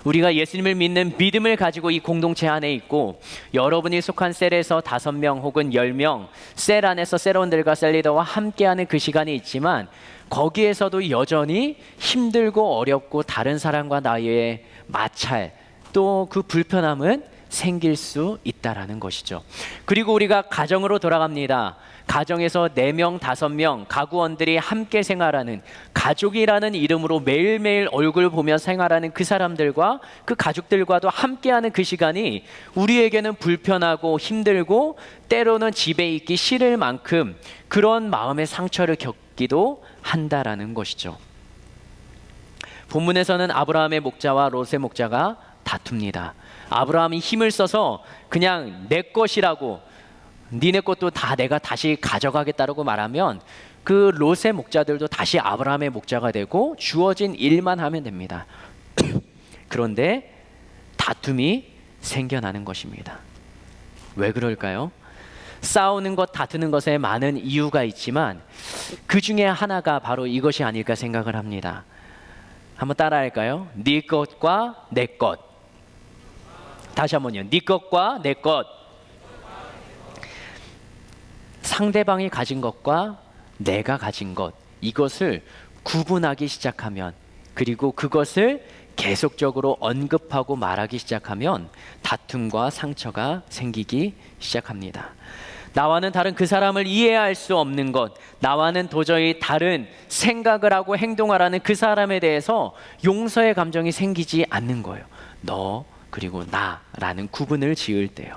우리가 예수님을 믿는 믿음을 가지고 이 공동체 안에 있고, 여러분이 속한 셀에서 5명 혹은 10명, 셀 안에서 셀원들과 셀리더와 함께하는 그 시간이 있지만, 거기에서도 여전히 힘들고 어렵고 다른 사람과 나의 마찰, 또 그 불편함은 생길 수 있다라는 것이죠. 그리고 우리가 가정으로 돌아갑니다. 가정에서 4명, 5명 가구원들이 함께 생활하는 가족이라는 이름으로 매일매일 얼굴 보며 생활하는 그 사람들과 그 가족들과도 함께하는 그 시간이 우리에게는 불편하고 힘들고 때로는 집에 있기 싫을 만큼 그런 마음의 상처를 겪기도 한다라는 것이죠. 본문에서는 아브라함의 목자와 롯의 목자가 다툽니다. 아브라함이 힘을 써서 그냥 내 것이라고, 니네 것도 다 내가 다시 가져가겠다라고 말하면 그 롯의 목자들도 다시 아브라함의 목자가 되고 주어진 일만 하면 됩니다. 그런데 다툼이 생겨나는 것입니다. 왜 그럴까요? 싸우는 것, 다투는 것에 많은 이유가 있지만 그 중에 하나가 바로 이것이 아닐까 생각을 합니다. 한번 따라할까요? 네 것과 내 것. 다시 한번요. 네 것과 내 것. 상대방이 가진 것과 내가 가진 것, 이것을 구분하기 시작하면, 그리고 그것을 계속적으로 언급하고 말하기 시작하면 다툼과 상처가 생기기 시작합니다. 나와는 다른 그 사람을 이해할 수 없는 것, 나와는 도저히 다른 생각을 하고 행동하라는 그 사람에 대해서 용서의 감정이 생기지 않는 거예요. 너 그리고 나라는 구분을 지을 때요.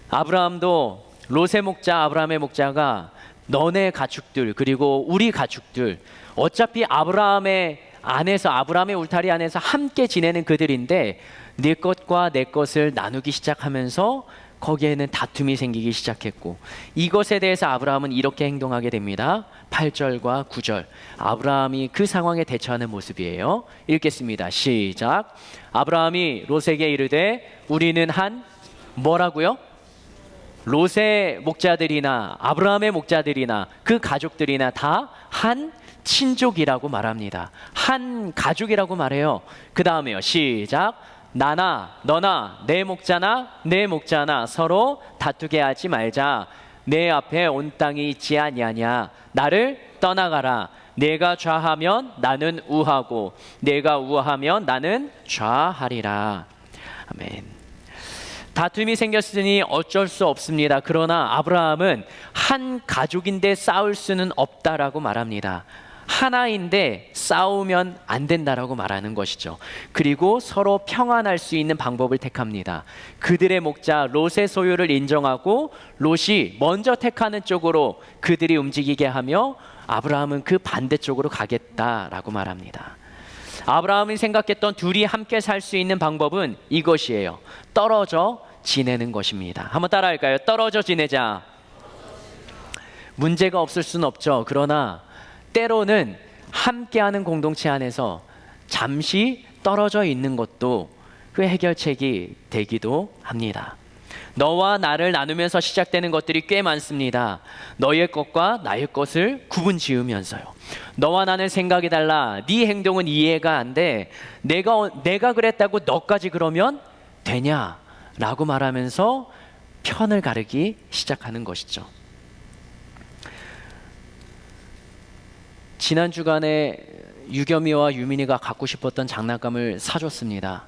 아브라함도 롯의 목자, 아브라함의 목자가 너네 가축들 그리고 우리 가축들, 어차피 아브라함의 안에서, 아브라함의 울타리 안에서 함께 지내는 그들인데 네 것과 내 것을 나누기 시작하면서 거기에는 다툼이 생기기 시작했고, 이것에 대해서 아브라함은 이렇게 행동하게 됩니다. 8절과 9절, 아브라함이 그 상황에 대처하는 모습이에요. 읽겠습니다. 시작. 아브라함이 롯에게 이르되 우리는 한 뭐라고요? 롯의 목자들이나 아브라함의 목자들이나 그 가족들이나 다 한 친족이라고 말합니다. 한 가족이라고 말해요. 그 다음에요. 시작. 나나 너나 내 목자나 내 목자나 서로 다투게 하지 말자. 내 앞에 온 땅이 있지 아니하냐. 나를 떠나가라. 내가 좌하면 나는 우하고 내가 우하면 나는 좌하리라. 아멘. 다툼이 생겼으니 어쩔 수 없습니다. 그러나 아브라함은 한 가족인데 싸울 수는 없다라고 말합니다. 하나인데 싸우면 안 된다라고 말하는 것이죠. 그리고 서로 평안할 수 있는 방법을 택합니다. 그들의 목자 롯의 소유를 인정하고 롯이 먼저 택하는 쪽으로 그들이 움직이게 하며 아브라함은 그 반대쪽으로 가겠다라고 말합니다. 아브라함이 생각했던 둘이 함께 살 수 있는 방법은 이것이에요. 떨어져 지내는 것입니다. 한번 따라할까요? 떨어져 지내자. 문제가 없을 수는 없죠. 그러나 때로는 함께하는 공동체 안에서 잠시 떨어져 있는 것도 그 해결책이 되기도 합니다. 너와 나를 나누면서 시작되는 것들이 꽤 많습니다. 너의 것과 나의 것을 구분 지으면서요. 너와 나는 생각이 달라. 네 행동은 이해가 안 돼. 내가 그랬다고 너까지 그러면 되냐? 라고 말하면서 편을 가르기 시작하는 것이죠. 지난 주간에 유겸이와 유민이가 갖고 싶었던 장난감을 사줬습니다.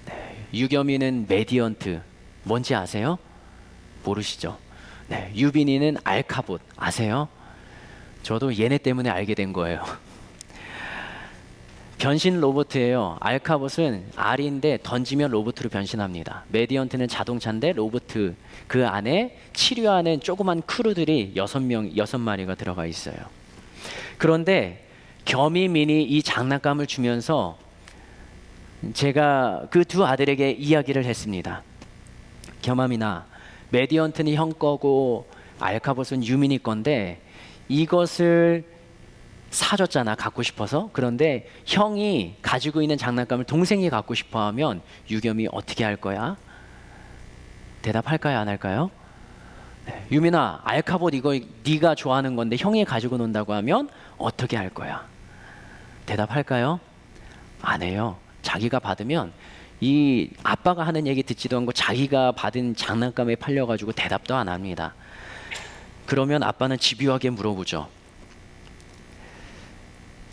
네, 유겸이는 메디언트, 뭔지 아세요? 모르시죠? 네, 유빈이는 알카봇, 아세요? 저도 얘네 때문에 알게 된 거예요. 변신 로봇이에요. 알카봇은 알인데 던지면 로봇으로 변신합니다. 메디언트는 자동차인데 로봇, 그 안에 치료하는 조그만 크루들이 6마리가 들어가 있어요. 그런데 겸이 민이 이 장난감을 주면서 제가 그 두 아들에게 이야기를 했습니다. 겸아민아, 메디언트는 형 거고 알카봇은 유민이 건데 이것을 사줬잖아, 갖고 싶어서. 그런데 형이 가지고 있는 장난감을 동생이 갖고 싶어 하면 유겸이 어떻게 할 거야? 대답할까요, 안 할까요? 네. 유민아, 알카봇 이거 네가 좋아하는 건데 형이 가지고 논다고 하면 어떻게 할 거야? 대답할까요? 안 해요. 자기가 받으면 이 아빠가 하는 얘기 듣지도 않고 자기가 받은 장난감에 팔려가지고 대답도 안 합니다. 그러면 아빠는 집요하게 물어보죠.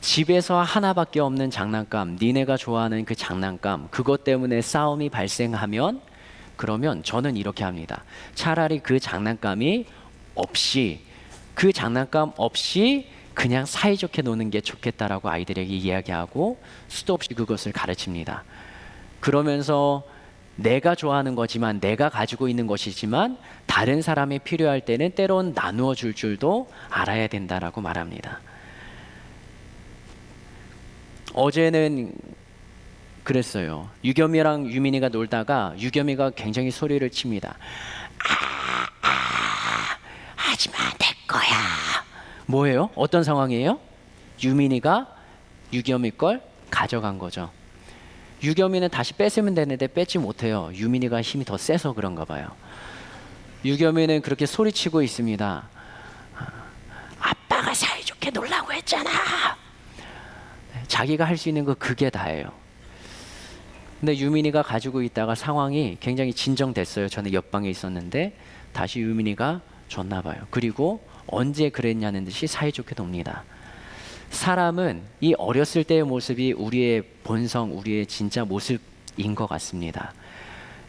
집에서 하나밖에 없는 장난감, 니네가 좋아하는 그 장난감, 그것 때문에 싸움이 발생하면 그러면 저는 이렇게 합니다. 차라리 그 장난감 없이 그냥 사이좋게 노는 게 좋겠다라고 아이들에게 이야기하고 수도 없이 그것을 가르칩니다. 그러면서 내가 좋아하는 거지만, 내가 가지고 있는 것이지만 다른 사람이 필요할 때는 때론 나누어 줄 줄도 알아야 된다라고 말합니다. 어제는 그랬어요. 유겸이랑 유민이가 놀다가 유겸이가 굉장히 소리를 칩니다. 하지마, 내 거야. 뭐예요? 어떤 상황이에요? 유민이가 유겸이 걸 가져간 거죠. 유겸이는 다시 뺏으면 되는데 뺏지 못해요. 유민이가 힘이 더 세서 그런가 봐요. 유겸이는 그렇게 소리치고 있습니다. 아빠가 사이좋게 놀라고 했잖아. 자기가 할 수 있는 거 그게 다예요. 근데 유민이가 가지고 있다가 상황이 굉장히 진정됐어요. 저는 옆방에 있었는데 다시 유민이가 줬나 봐요. 그리고 언제 그랬냐는 듯이 사이좋게 놉니다. 사람은 이 어렸을 때의 모습이 우리의 본성, 우리의 진짜 모습인 것 같습니다.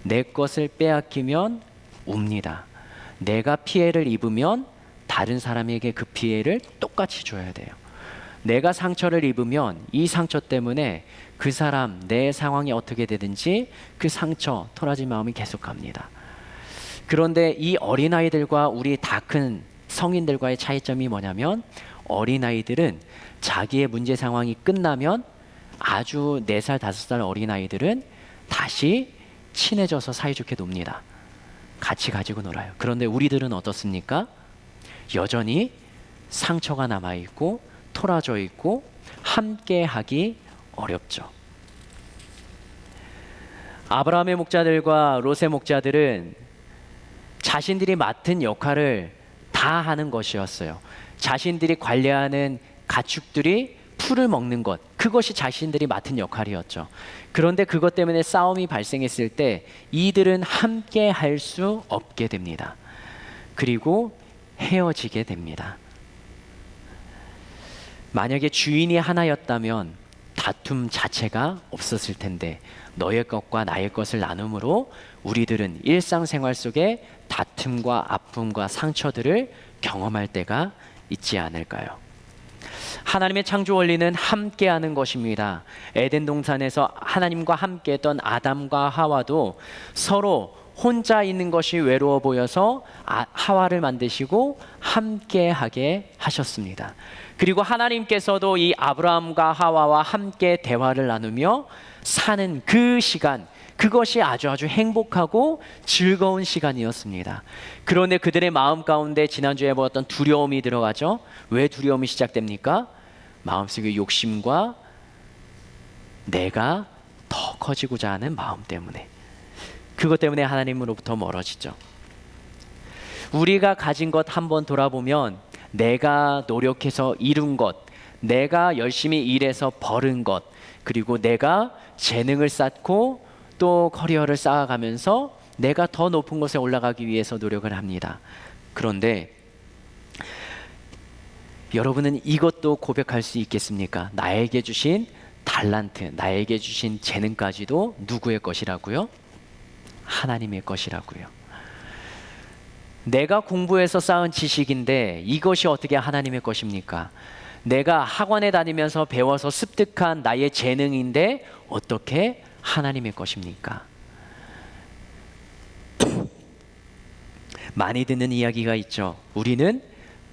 내 것을 빼앗기면 웁니다. 내가 피해를 입으면 다른 사람에게 그 피해를 똑같이 줘야 돼요. 내가 상처를 입으면 이 상처 때문에 그 사람, 내 상황이 어떻게 되든지 그 상처, 토라진 마음이 계속 갑니다. 그런데 이 어린아이들과 우리 다 큰 성인들과의 차이점이 뭐냐면, 어린아이들은 자기의 문제 상황이 끝나면 아주 4살, 5살 어린아이들은 다시 친해져서 사이좋게 놉니다. 같이 가지고 놀아요. 그런데 우리들은 어떻습니까? 여전히 상처가 남아있고 토라져 있고 함께 하기 어렵죠. 아브라함의 목자들과 롯의 목자들은 자신들이 맡은 역할을 다 하는 것이었어요. 자신들이 관리하는 가축들이 풀을 먹는 것, 그것이 자신들이 맡은 역할이었죠. 그런데 그것 때문에 싸움이 발생했을 때 이들은 함께 할 수 없게 됩니다. 그리고 헤어지게 됩니다. 만약에 주인이 하나였다면 다툼 자체가 없었을 텐데, 너의 것과 나의 것을 나눔으로 우리들은 일상생활 속에 다툼과 아픔과 상처들을 경험할 때가 있지 않을까요? 하나님의 창조 원리는 함께하는 것입니다. 에덴 동산에서 하나님과 함께했던 아담과 하와도 서로 혼자 있는 것이 외로워 보여서 하와를 만드시고 함께하게 하셨습니다. 그리고 하나님께서도 이 아브라함과 하와와 함께 대화를 나누며 사는 그 시간, 그것이 아주 행복하고 즐거운 시간이었습니다. 그런데 그들의 마음 가운데 지난주에 보았던 두려움이 들어가죠. 왜 두려움이 시작됩니까? 마음속의 욕심과 내가 더 커지고자 하는 마음 때문에, 그것 때문에 하나님으로부터 멀어지죠. 우리가 가진 것 한번 돌아보면 내가 노력해서 이룬 것, 내가 열심히 일해서 벌은 것, 그리고 내가 재능을 쌓고 또 커리어를 쌓아가면서 내가 더 높은 곳에 올라가기 위해서 노력을 합니다. 그런데 여러분은 이것도 고백할 수 있겠습니까? 나에게 주신 달란트, 나에게 주신 재능까지도 누구의 것이라고요? 하나님의 것이라고요. 내가 공부해서 쌓은 지식인데 이것이 어떻게 하나님의 것입니까? 내가 학원에 다니면서 배워서 습득한 나의 재능인데 어떻게 하나님의 것입니까? 많이 듣는 이야기가 있죠. 우리는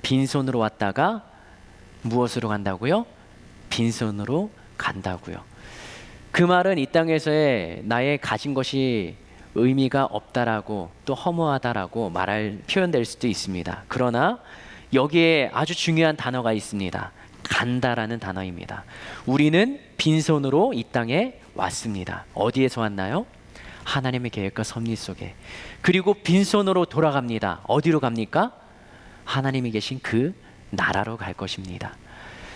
빈손으로 왔다가 무엇으로 간다고요? 빈손으로 간다고요. 그 말은 이 땅에서의 나의 가진 것이 의미가 없다라고, 또 허무하다라고 표현될 수도 있습니다. 그러나 여기에 아주 중요한 단어가 있습니다. 간다라는 단어입니다. 우리는 빈손으로 이 땅에 왔습니다. 어디에서 왔나요? 하나님의 계획과 섭리 속에. 그리고 빈손으로 돌아갑니다. 어디로 갑니까? 하나님이 계신 그 나라로 갈 것입니다.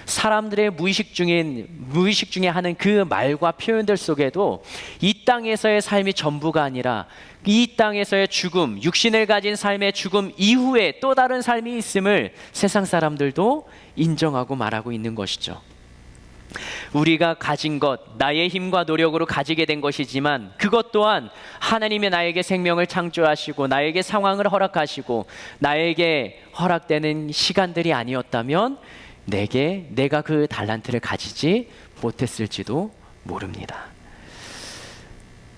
사람들의 무의식 중에 하는 그 말과 표현들 속에도 이 땅에서의 삶이 전부가 아니라 이 땅에서의 죽음, 육신을 가진 삶의 죽음 이후에 또 다른 삶이 있음을 세상 사람들도 인정하고 말하고 있는 것이죠. 우리가 가진 것, 나의 힘과 노력으로 가지게 된 것이지만 그것 또한 하나님의 나에게 생명을 창조하시고 나에게 상황을 허락하시고 나에게 허락되는 시간들이 아니었다면 내가 그 달란트를 가지지 못했을지도 모릅니다.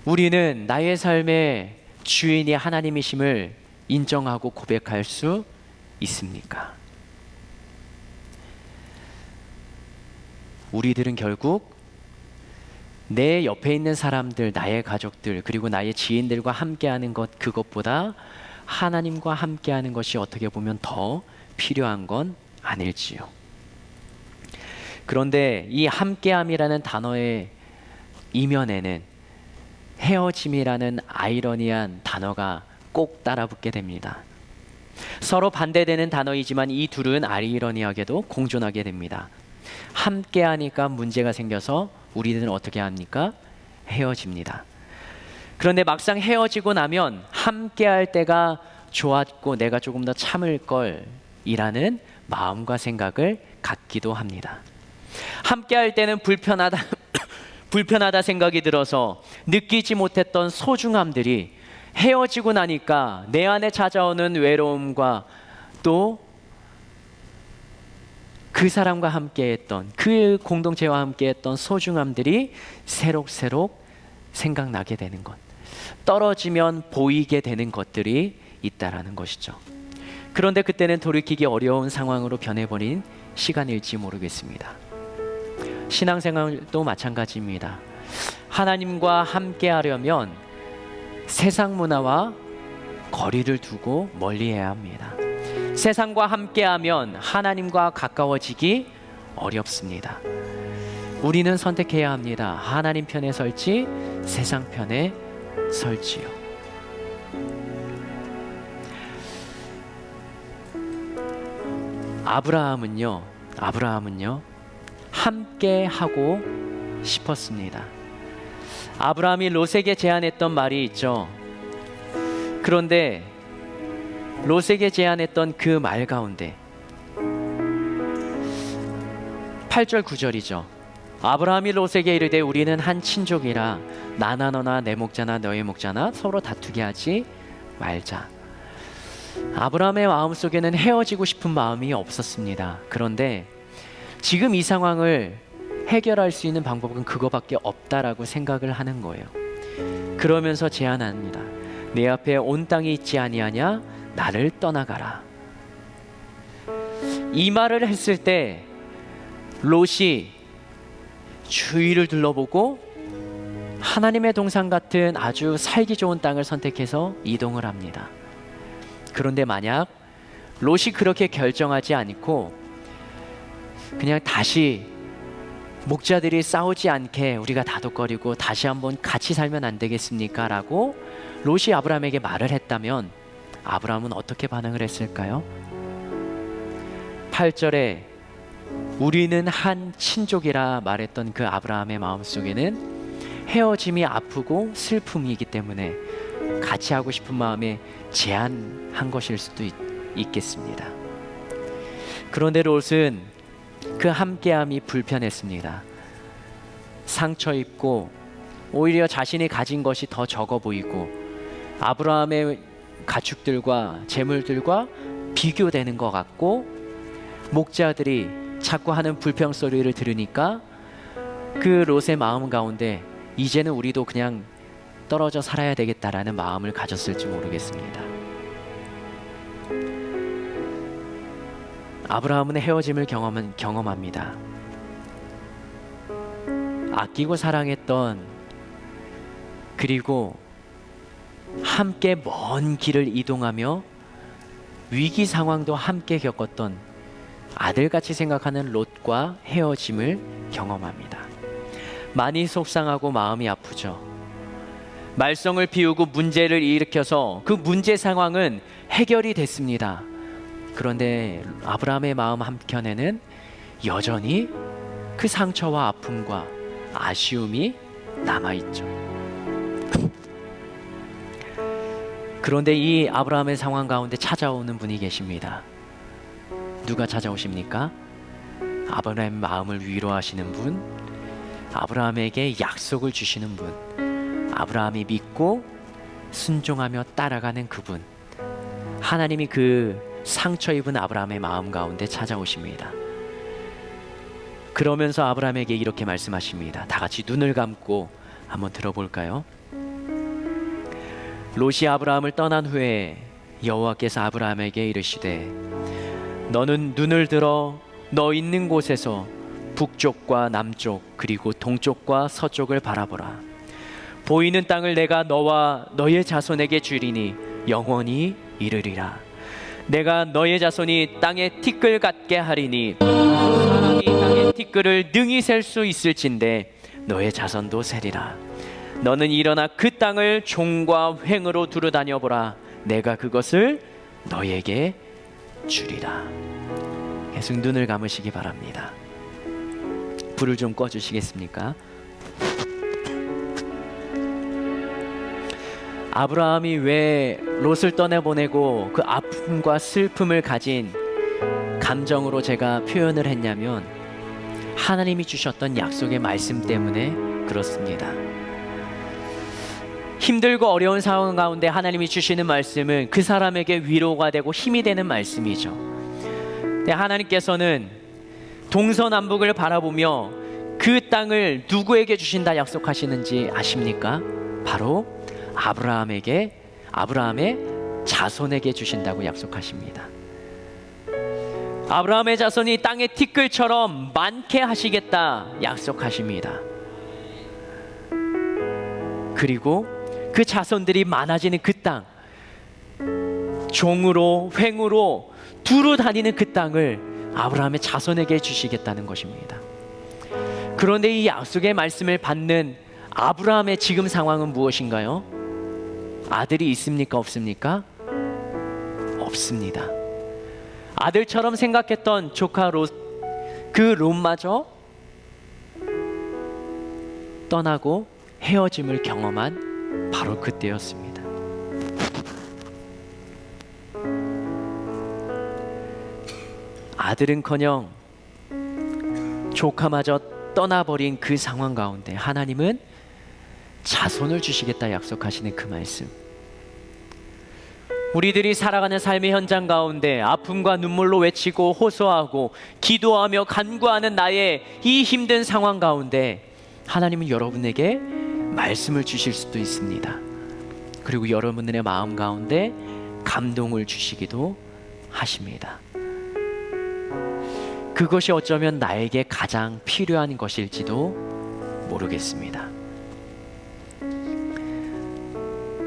우리는 나의 삶의 주인이 하나님이심을 인정하고 고백할 수 있습니까? 우리들은 결국 내 옆에 있는 사람들, 나의 가족들, 그리고 나의 지인들과 함께하는 것, 그것보다 하나님과 함께하는 것이 어떻게 보면 더 필요한 건 아닐지요. 그런데 이 함께함이라는 단어의 이면에는 헤어짐이라는 아이러니한 단어가 꼭 따라붙게 됩니다. 서로 반대되는 단어이지만 이 둘은 아이러니하게도 공존하게 됩니다. 함께하니까 문제가 생겨서 우리들은 어떻게 합니까? 헤어집니다. 그런데 막상 헤어지고 나면 함께할 때가 좋았고 내가 조금 더 참을 걸이라는 마음과 생각을 갖기도 합니다. 함께할 때는 불편하다 생각이 들어서 느끼지 못했던 소중함들이 헤어지고 나니까 내 안에 찾아오는 외로움과 또 그 사람과 함께했던 그 공동체와 함께했던 소중함들이 새록새록 생각나게 되는 것, 떨어지면 보이게 되는 것들이 있다라는 것이죠. 그런데 그때는 돌이키기 어려운 상황으로 변해버린 시간일지 모르겠습니다. 신앙생활도 마찬가지입니다. 하나님과 함께하려면 세상 문화와 거리를 두고 멀리해야 합니다. 세상과 함께하면 하나님과 가까워지기 어렵습니다. 우리는 선택해야 합니다. 하나님 편에 설지 세상 편에 설지요. 아브라함은요 함께 하고 싶었습니다. 아브라함이 롯에게 제안했던 말이 있죠. 그런데 롯에게 제안했던 그 말 가운데 8절 9절이죠. 아브라함이 롯에게 이르되 우리는 한 친족이라 나나 너나 내 목자나 너의 목자나 서로 다투게 하지 말자. 아브라함의 마음속에는 헤어지고 싶은 마음이 없었습니다. 그런데 지금 이 상황을 해결할 수 있는 방법은 그거밖에 없다라고 생각을 하는 거예요. 그러면서 제안합니다. 내 앞에 온 땅이 있지 아니하냐? 나를 떠나가라. 이 말을 했을 때 롯이 주위를 둘러보고 하나님의 동산 같은 아주 살기 좋은 땅을 선택해서 이동을 합니다. 그런데 만약 롯이 그렇게 결정하지 않고 그냥 다시 목자들이 싸우지 않게 우리가 다독거리고 다시 한번 같이 살면 안 되겠습니까? 라고 롯이 아브라함에게 말을 했다면 아브라함은 어떻게 반응을 했을까요? 8절에 우리는 한 친족이라 말했던 그 아브라함의 마음속에는 헤어짐이 아프고 슬픔이기 때문에 같이 하고 싶은 마음에 제한한 것일 수도 있겠습니다. 그런데 롯은 그 함께함이 불편했습니다. 상처 입고 오히려 자신이 가진 것이 더 적어 보이고 아브라함의 가축들과 재물들과 비교되는 것 같고 목자들이 자꾸 하는 불평 소리를 들으니까 그 롯의 마음 가운데 이제는 우리도 그냥 떨어져 살아야 되겠다라는 마음을 가졌을지 모르겠습니다. 아브라함은 헤어짐을 경험합니다. 아끼고 사랑했던 그리고 함께 먼 길을 이동하며 위기 상황도 함께 겪었던 아들같이 생각하는 롯과 헤어짐을 경험합니다. 많이 속상하고 마음이 아프죠. 말썽을 피우고 문제를 일으켜서 그 문제 상황은 해결이 됐습니다. 그런데 아브라함의 마음 한켠에는 여전히 그 상처와 아픔과 아쉬움이 남아있죠. 그런데 이 아브라함의 상황 가운데 찾아오는 분이 계십니다. 누가 찾아오십니까? 아브라함의 마음을 위로하시는 분, 아브라함에게 약속을 주시는 분, 아브라함이 믿고 순종하며 따라가는 그분, 하나님이 그 상처 입은 아브라함의 마음 가운데 찾아오십니다. 그러면서 아브라함에게 이렇게 말씀하십니다. 다 같이 눈을 감고 한번 들어볼까요? 롯이 아브라함을 떠난 후에 여호와께서 아브라함에게 이르시되 너는 눈을 들어 너 있는 곳에서 북쪽과 남쪽 그리고 동쪽과 서쪽을 바라보라. 보이는 땅을 내가 너와 너의 자손에게 주리니 영원히 이르리라. 내가 너의 자손이 땅에 티끌 같게 하리니 사람이 땅의 티끌을 능히 셀 수 있을진데 너의 자손도 세리라. 너는 일어나 그 땅을 종과 횡으로 두루 다녀보라. 내가 그것을 너에게 주리라. 계속 눈을 감으시기 바랍니다. 불을 좀 꺼주시겠습니까? 아브라함이 왜 롯을 떠내보내고 그 아픔과 슬픔을 가진 감정으로 제가 표현을 했냐면 하나님이 주셨던 약속의 말씀 때문에 그렇습니다. 힘들고 어려운 상황 가운데 하나님이 주시는 말씀은 그 사람에게 위로가 되고 힘이 되는 말씀이죠. 근데 하나님께서는 동서남북을 바라보며 그 땅을 누구에게 주신다 약속하시는지 아십니까? 바로 아브라함의 자손에게 주신다고 약속하십니다. 아브라함의 자손이 땅의 티끌처럼 많게 하시겠다 약속하십니다. 그리고 그 자손들이 많아지는 그 땅, 종으로 횡으로 두루 다니는 그 땅을 아브라함의 자손에게 주시겠다는 것입니다. 그런데 이 약속의 말씀을 받는 아브라함의 지금 상황은 무엇인가요? 아들이 있습니까? 없습니까? 없습니다. 아들처럼 생각했던 조카 롯, 그 롯마저 떠나고 헤어짐을 경험한 바로 그때였습니다. 아들은커녕 조카마저 떠나버린 그 상황 가운데 하나님은 자손을 주시겠다 약속하시는 그 말씀, 우리들이 살아가는 삶의 현장 가운데 아픔과 눈물로 외치고 호소하고 기도하며 간구하는 나의 이 힘든 상황 가운데 하나님은 여러분에게 말씀을 주실 수도 있습니다. 그리고 여러분의 마음 가운데 감동을 주시기도 하십니다. 그것이 어쩌면 나에게 가장 필요한 것일지도 모르겠습니다.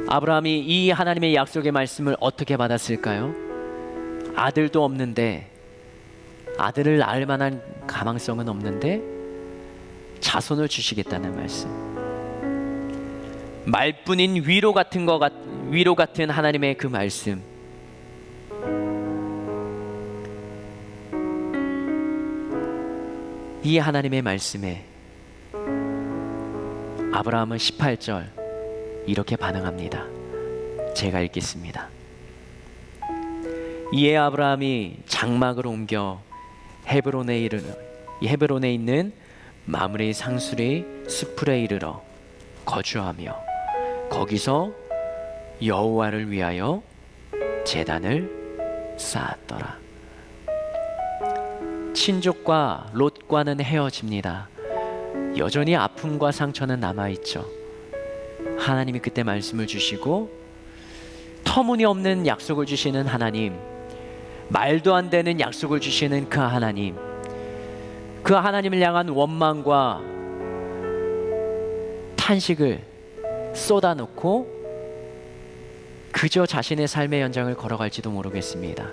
아브라함이 이 하나님의 약속의 말씀을 어떻게 받았을까요? 아들도 없는데, 아들을 낳을 만한 가망성은 없는데 자손을 주시겠다는 말씀, 말뿐인 위로 같은 하나님의 그 말씀, 이 하나님의 말씀에 아브라함은 18절 이렇게 반응합니다. 제가 읽겠습니다. 이에 아브라함이 장막을 옮겨 헤브론에 있는 마므레 상수리 수풀에 이르러 거주하며 거기서 여호와를 위하여 제단을 쌓았더라. 친족과 롯과는 헤어집니다. 여전히 아픔과 상처는 남아있죠. 하나님이 그때 말씀을 주시고 터무니없는 약속을 주시는 하나님, 말도 안 되는 약속을 주시는 그 하나님, 그 하나님을 향한 원망과 탄식을 쏟아놓고 그저 자신의 삶의 연장을 걸어갈지도 모르겠습니다.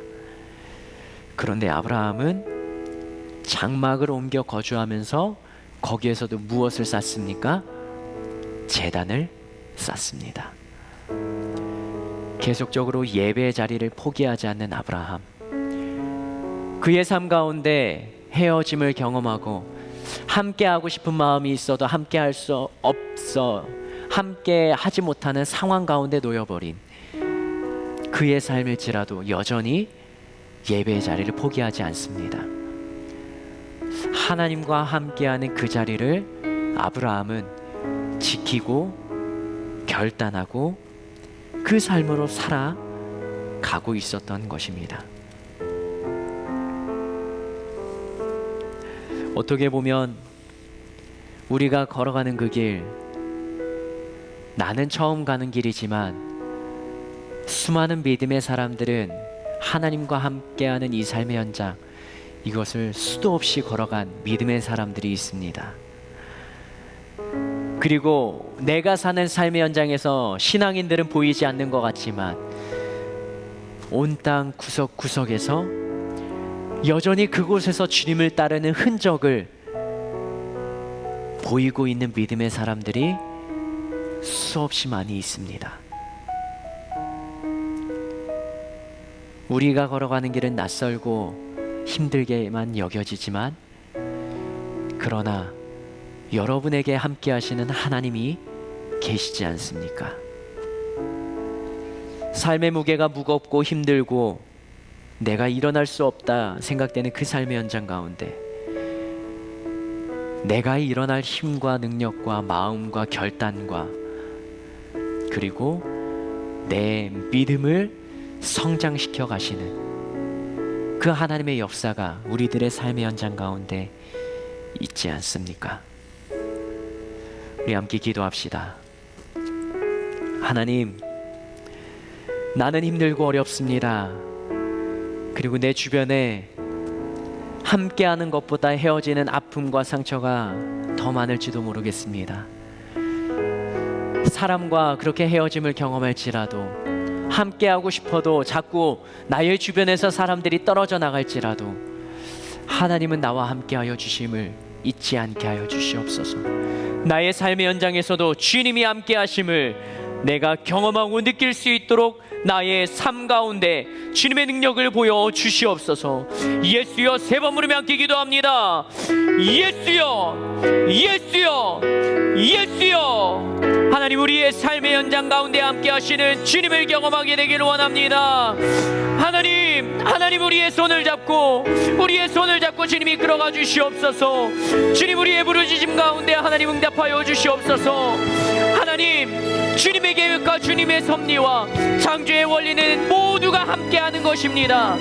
그런데 아브라함은 장막을 옮겨 거주하면서 거기에서도 무엇을 쌓습니까? 제단을 쌓습니다. 계속적으로 예배의 자리를 포기하지 않는 아브라함, 그의 삶 가운데 헤어짐을 경험하고 함께하고 싶은 마음이 있어도 함께할 수 없어 함께 하지 못하는 상황 가운데 놓여버린 그의 삶일지라도 여전히 예배의 자리를 포기하지 않습니다. 하나님과 함께하는 그 자리를 아브라함은 지키고 결단하고 그 삶으로 살아가고 있었던 것입니다. 어떻게 보면 우리가 걸어가는 그 길, 나는 처음 가는 길이지만 수많은 믿음의 사람들은 하나님과 함께하는 이 삶의 현장, 이것을 수도 없이 걸어간 믿음의 사람들이 있습니다. 그리고 내가 사는 삶의 현장에서 신앙인들은 보이지 않는 것 같지만 온 땅 구석구석에서 여전히 그곳에서 주님을 따르는 흔적을 보이고 있는 믿음의 사람들이 수없이 많이 있습니다. 우리가 걸어가는 길은 낯설고 힘들게만 여겨지지만, 그러나 여러분에게 함께 하시는 하나님이 계시지 않습니까? 삶의 무게가 무겁고 힘들고 내가 일어날 수 없다 생각되는 그 삶의 현장 가운데 내가 일어날 힘과 능력과 마음과 결단과 그리고 내 믿음을 성장시켜 가시는 그 하나님의 역사가 우리들의 삶의 현장 가운데 있지 않습니까? 우리 함께 기도합시다. 하나님, 나는 힘들고 어렵습니다. 그리고 내 주변에 함께하는 것보다 헤어지는 아픔과 상처가 더 많을지도 모르겠습니다. 사람과 그렇게 헤어짐을 경험할지라도, 함께하고 싶어도 자꾸 나의 주변에서 사람들이 떨어져 나갈지라도 하나님은 나와 함께하여 주심을 잊지 않게 하여 주시옵소서. 나의 삶의 현장에서도 주님이 함께하심을 내가 경험하고 느낄 수 있도록 나의 삶 가운데 주님의 능력을 보여 주시옵소서. 예수여, 세 번 부르며 함께 기도합니다. 예수여, 예수여, 예수여. 하나님, 우리의 삶의 현장 가운데 함께 하시는 주님을 경험하게 되기를 원합니다. 하나님 우리의 손을 잡고 주님이 이끌어가 주시옵소서. 주님, 우리의 부르짖음 가운데 하나님 응답하여 주시옵소서. 하나님, 주님의 계획과 주님의 섭리와 창조의 원리는 모두가 함께하는 것입니다.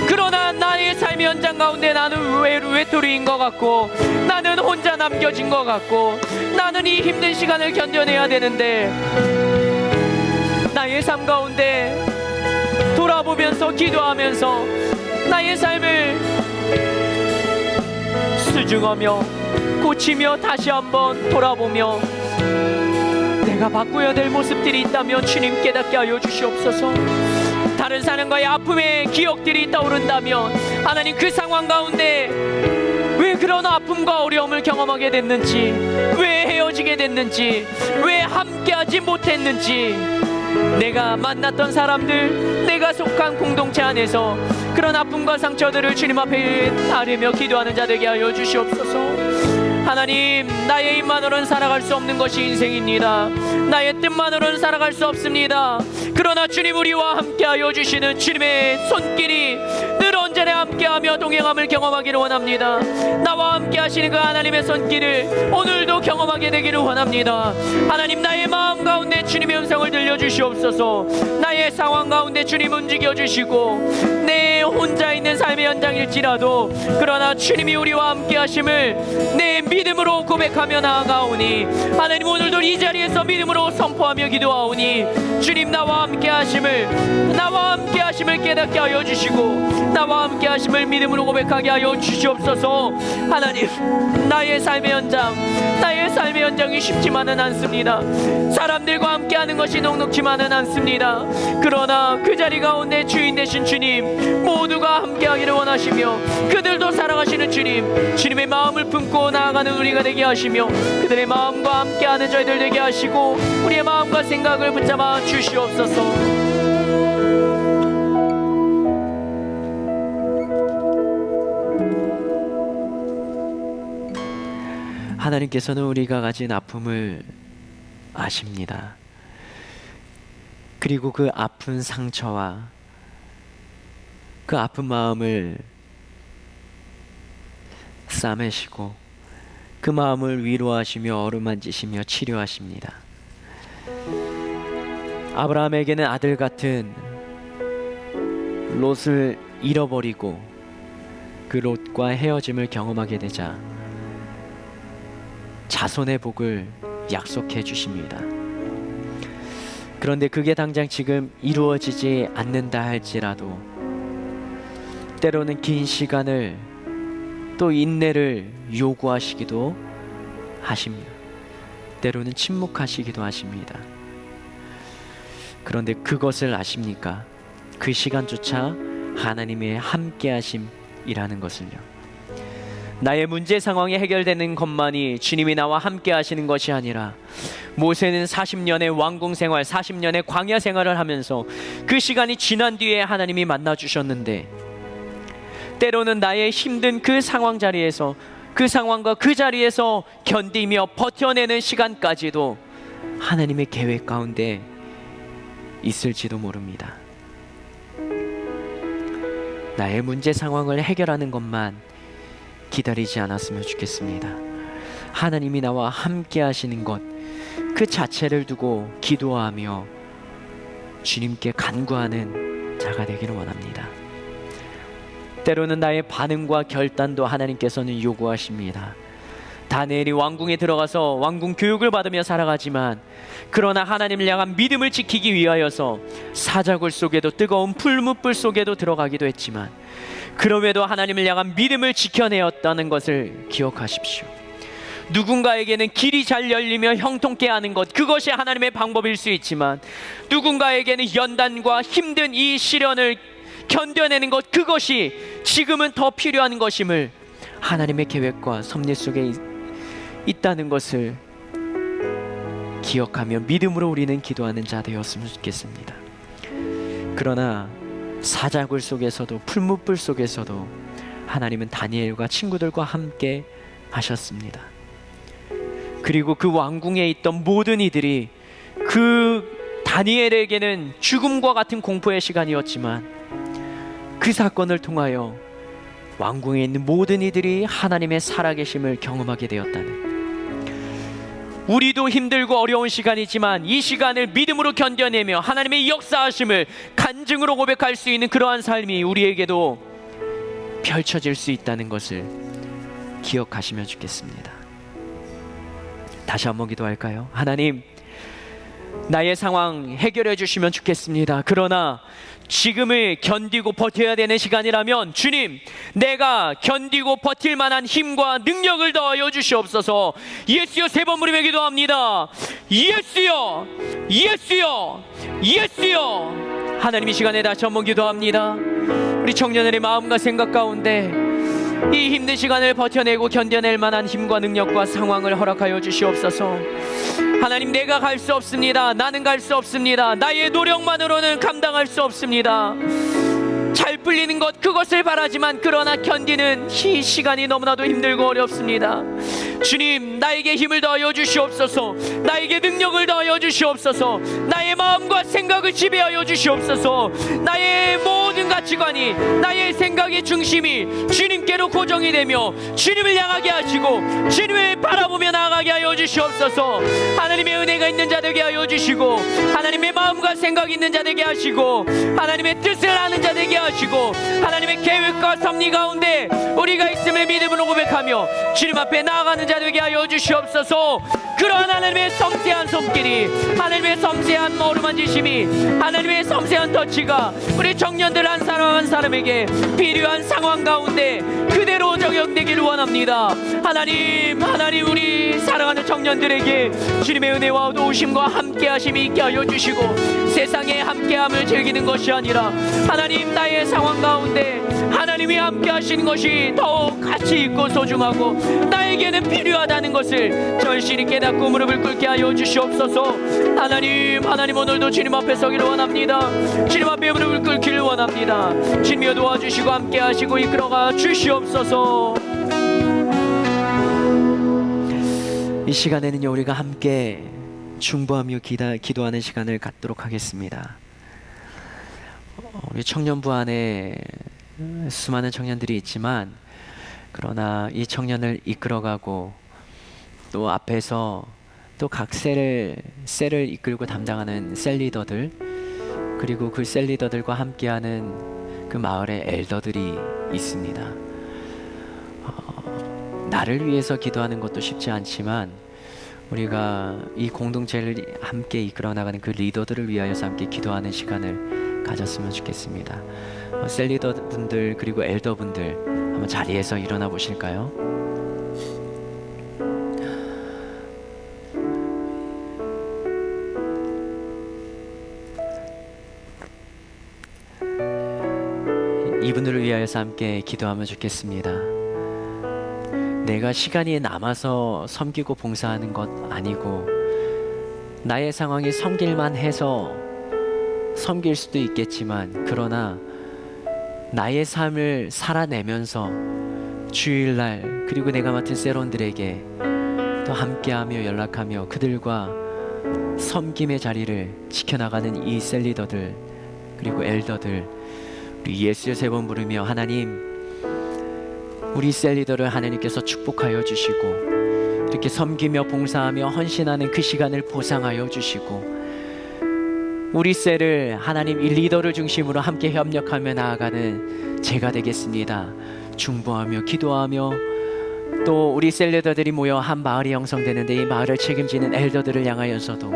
그러나 나의 삶의 현장 가운데 나는 외톨이인 것 같고, 나는 혼자 남겨진 것 같고, 나는 이 힘든 시간을 견뎌내야 되는데, 나의 삶 가운데 돌아보면서 기도하면서 나의 삶을 수중하며 고치며 다시 한번 돌아보며 내가 바꿔야 될 모습들이 있다면 주님 깨닫게 하여 주시옵소서. 다른 사람과의 아픔의 기억들이 떠오른다면 하나님, 그 상황 가운데 왜 그런 아픔과 어려움을 경험하게 됐는지, 왜 헤어지게 됐는지, 왜 함께하지 못했는지, 내가 만났던 사람들, 내가 속한 공동체 안에서 그런 아픔과 상처들을 주님 앞에 아뢰며 기도하는 자 되게 하여 주시옵소서. 하나님, 나의 힘만으로는 살아갈 수 없는 것이 인생입니다. 나의 뜻만으로는 살아갈 수 없습니다. 그러나 주님, 우리와 함께하여 주시는 주님의 손길이 늘 언제나 함께하며 동행함을 경험하기를 원합니다. 나와 함께 하시는 그 하나님의 손길을 오늘도 경험하게 되기를 원합니다. 하나님, 나의 마음 가운데 주님의 음성을 들려주시옵소서. 나의 상황 가운데 주님 움직여주시고, 내 혼자 있는 삶의 현장일지라도 그러나 주님이 우리와 함께 하심을 내 믿음으로 고백하며 나아가오니, 하나님, 오늘도 이 자리에서 믿음으로 선포하며 기도하오니, 주님, 나와 함께 하심을 깨닫게 하여 주시고, 나와 함께 하심을 믿음으로 고백하게 하여 주시옵소서. 하나님, 나의 삶의 현장이 쉽지만은 않습니다. 사람들과 함께하는 것이 녹록지만은 않습니다. 그러나 그 자리 가운데 주인 되신 주님, 모두가 함께하기를 원하시며 그들도 사랑하시는 주님의 마음을 품고 나아가는 우리가 되게 하시며 그들의 마음과 함께하는 저희들 되게 하시고 우리의 마음과 생각을 붙잡아 주시옵소서. 하나님께서는 우리가 가진 아픔을 아십니다. 그리고 그 아픈 상처와 그 아픈 마음을 싸매시고 그 마음을 위로하시며 어루만지시며 치료하십니다. 아브라함에게는 아들 같은 롯을 잃어버리고 그 롯과 헤어짐을 경험하게 되자 자손의 복을 약속해 주십니다. 그런데 그게 당장 지금 이루어지지 않는다 할지라도 때로는 긴 시간을 또 인내를 요구하시기도 하십니다. 때로는 침묵하시기도 하십니다. 그런데 그것을 아십니까? 그 시간조차 하나님의 함께하심이라는 것을요. 나의 문제 상황이 해결되는 것만이 주님이 나와 함께 하시는 것이 아니라 모세는 40년의 왕궁 생활, 40년의 광야 생활을 하면서 그 시간이 지난 뒤에 하나님이 만나 주셨는데 때로는 나의 힘든 그 상황 자리에서 그 상황과 그 자리에서 견디며 버텨내는 시간까지도 하나님의 계획 가운데 있을지도 모릅니다. 나의 문제 상황을 해결하는 것만 기다리지 않았으면 좋겠습니다. 하나님이 나와 함께 하시는 것 그 자체를 두고 기도하며 주님께 간구하는 자가 되기를 원합니다. 때로는 나의 반응과 결단도 하나님께서는 요구하십니다. 다니엘이 왕궁에 들어가서 왕궁 교육을 받으며 살아가지만 그러나 하나님을 향한 믿음을 지키기 위하여서 사자굴 속에도 뜨거운 풀무불 속에도 들어가기도 했지만 그럼에도 하나님을 향한 믿음을 지켜내었다는 것을 기억하십시오. 누군가에게는 길이 잘 열리며 형통케 하는 것, 그것이 하나님의 방법일 수 있지만 누군가에게는 연단과 힘든 이 시련을 견뎌내는 것, 그것이 지금은 더 필요한 것임을 하나님의 계획과 섭리 속에 있다는 것을 기억하며 믿음으로 우리는 기도하는 자 되었으면 좋겠습니다. 그러나 사자굴 속에서도 풀무불 속에서도 하나님은 다니엘과 친구들과 함께 하셨습니다. 그리고 그 왕궁에 있던 모든 이들이 그 다니엘에게는 죽음과 같은 공포의 시간이었지만 그 사건을 통하여 왕궁에 있는 모든 이들이 하나님의 살아계심을 경험하게 되었다는, 우리도 힘들고 어려운 시간이지만 이 시간을 믿음으로 견뎌내며 하나님의 역사하심을 간증으로 고백할 수 있는 그러한 삶이 우리에게도 펼쳐질 수 있다는 것을 기억하시면 좋겠습니다. 다시 한번 기도할까요? 하나님, 나의 상황 해결해 주시면 좋겠습니다. 그러나 지금을 견디고 버텨야 되는 시간이라면 주님, 내가 견디고 버틸 만한 힘과 능력을 더하여 주시옵소서. 예수여, 3번 부르며 기도합니다. 예수여, 예수여, 예수여. 하나님, 이 시간에 다시 한번 기도합니다. 우리 청년들의 마음과 생각 가운데 이 힘든 시간을 버텨내고 견뎌낼 만한 힘과 능력과 상황을 허락하여 주시옵소서. 하나님, 내가 갈 수 없습니다. 나는 갈 수 없습니다. 나의 노력만으로는 감당할 수 없습니다. 잘 풀리는 것, 그것을 바라지만 그러나 견디는 이 시간이 너무나도 힘들고 어렵습니다. 주님, 나에게 힘을 더하여 주시옵소서. 나에게 능력을 더하여 주시옵소서. 나의 마음과 생각을 지배하여 주시옵소서. 나의 모든 가치관이, 나의 생각의 중심이 주님께로 고정이 되며 주님을 향하게 하시고 주님을 바라보며 나아가게 하여 주시옵소서. 하나님의 은혜가 있는 자 되게 하여 주시고 하나님의 마음과 생각이 있는 자 되게 하시고 하나님의 뜻을 아는 자 되게 하시고 하나님의 계획과 섭리 가운데 우리가 있음을 믿음으로 고백하며 주님 앞에 나아가는 자 되게 하여 주시옵소서. 그러한 하나님의 섬세한 손길이, 하나님의 섬세한 어루만지심이, 하나님의 섬세한 터치가 우리 청년들 한 사람 한 사람에게 필요한 상황 가운데 그대로 적용되기를 원합니다. 하나님, 하나님, 우리 사랑하는 청년들에게 주님의 은혜와 도우심과 함께하심이 있게 하여 주시고 세상의 함께함을 즐기는 것이 아니라 하나님, 나의 상황 가운데 하나님이 함께하시는 것이 더욱 가치 있고 소중하고 나에게는 필요하다는 것을 절실히 깨닫고 무릎을 꿇게 하여 주시옵소서. 하나님, 하나님, 오늘도 주님 앞에 서기를 원합니다. 주님 앞에 무릎을 꿇기를 원합니다. 주님이여 도와주시고 함께하시고 이끌어가 주시옵소서. 이 시간에는요, 우리가 함께 중보하며 기도하는 시간을 갖도록 하겠습니다. 우리 청년부 안에 수많은 청년들이 있지만 그러나 이 청년을 이끌어가고 또 앞에서 또 각 셀을 이끌고 담당하는 셀 리더들, 그리고 그 셀 리더들과 함께하는 그 마을의 엘더들이 있습니다. 나를 위해서 기도하는 것도 쉽지 않지만 우리가 이 공동체를 함께 이끌어 나가는 그 리더들을 위하여서 함께 기도하는 시간을 가졌으면 좋겠습니다. 셀 리더분들 그리고 엘더분들 한번 자리에서 일어나 보실까요? 이분들을 위하여서 함께 기도하면 좋겠습니다. 내가 시간이 남아서 섬기고 봉사하는 것 아니고 나의 상황이 섬길만 해서 섬길 수도 있겠지만, 그러나 나의 삶을 살아내면서 주일날 그리고 내가 맡은 세론들에게 또 함께하며 연락하며 그들과 섬김의 자리를 지켜나가는 이 셀리더들 그리고 엘더들, 우리 예수의 세 번 부르며 하나님, 우리 셀리더를 하나님께서 축복하여 주시고 이렇게 섬기며 봉사하며 헌신하는 그 시간을 보상하여 주시고, 우리 셀을 하나님 이 리더를 중심으로 함께 협력하며 나아가는 제가 되겠습니다. 중보하며 기도하며 또 우리 셀 리더들이 모여 한 마을이 형성되는데 이 마을을 책임지는 엘더들을 향하여서도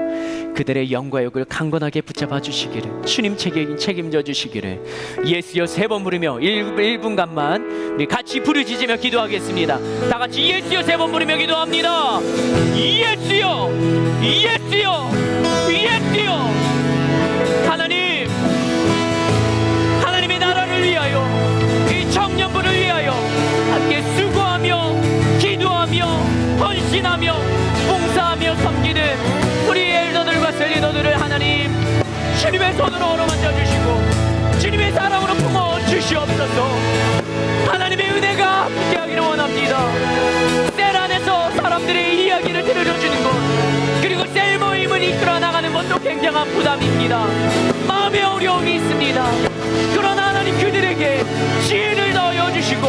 그들의 영과 욕을 강건하게 붙잡아 주시기를, 주님 책임져 주시기를 예수여 세 번 부르며 1분간만 우리 같이 부르짖으며 기도하겠습니다. 다 같이 예수여 세 번 부르며 기도합니다. 예수여, 예수여, 예수여. 하나님, 하나님의 나라를 위하여 이 청년부를 위하여 함께 수고하며 기도하며 헌신하며 봉사하며 섬기는 우리 엘더들과 셀리더들을 하나님 주님의 손으로 어루만져 주시고 주님의 사랑으로 품어 주시옵소서. 하나님의 은혜가 함께하기를 원합니다. 셀 안에서 사람들의 이야기를 들려주는 것, 그리고 셀 모임을 이끌어 나가는 것도 굉장한 부담입니다. 마음의 어려움이 있습니다. 그러나 하나님 그들에게 지혜를 넣어 주시고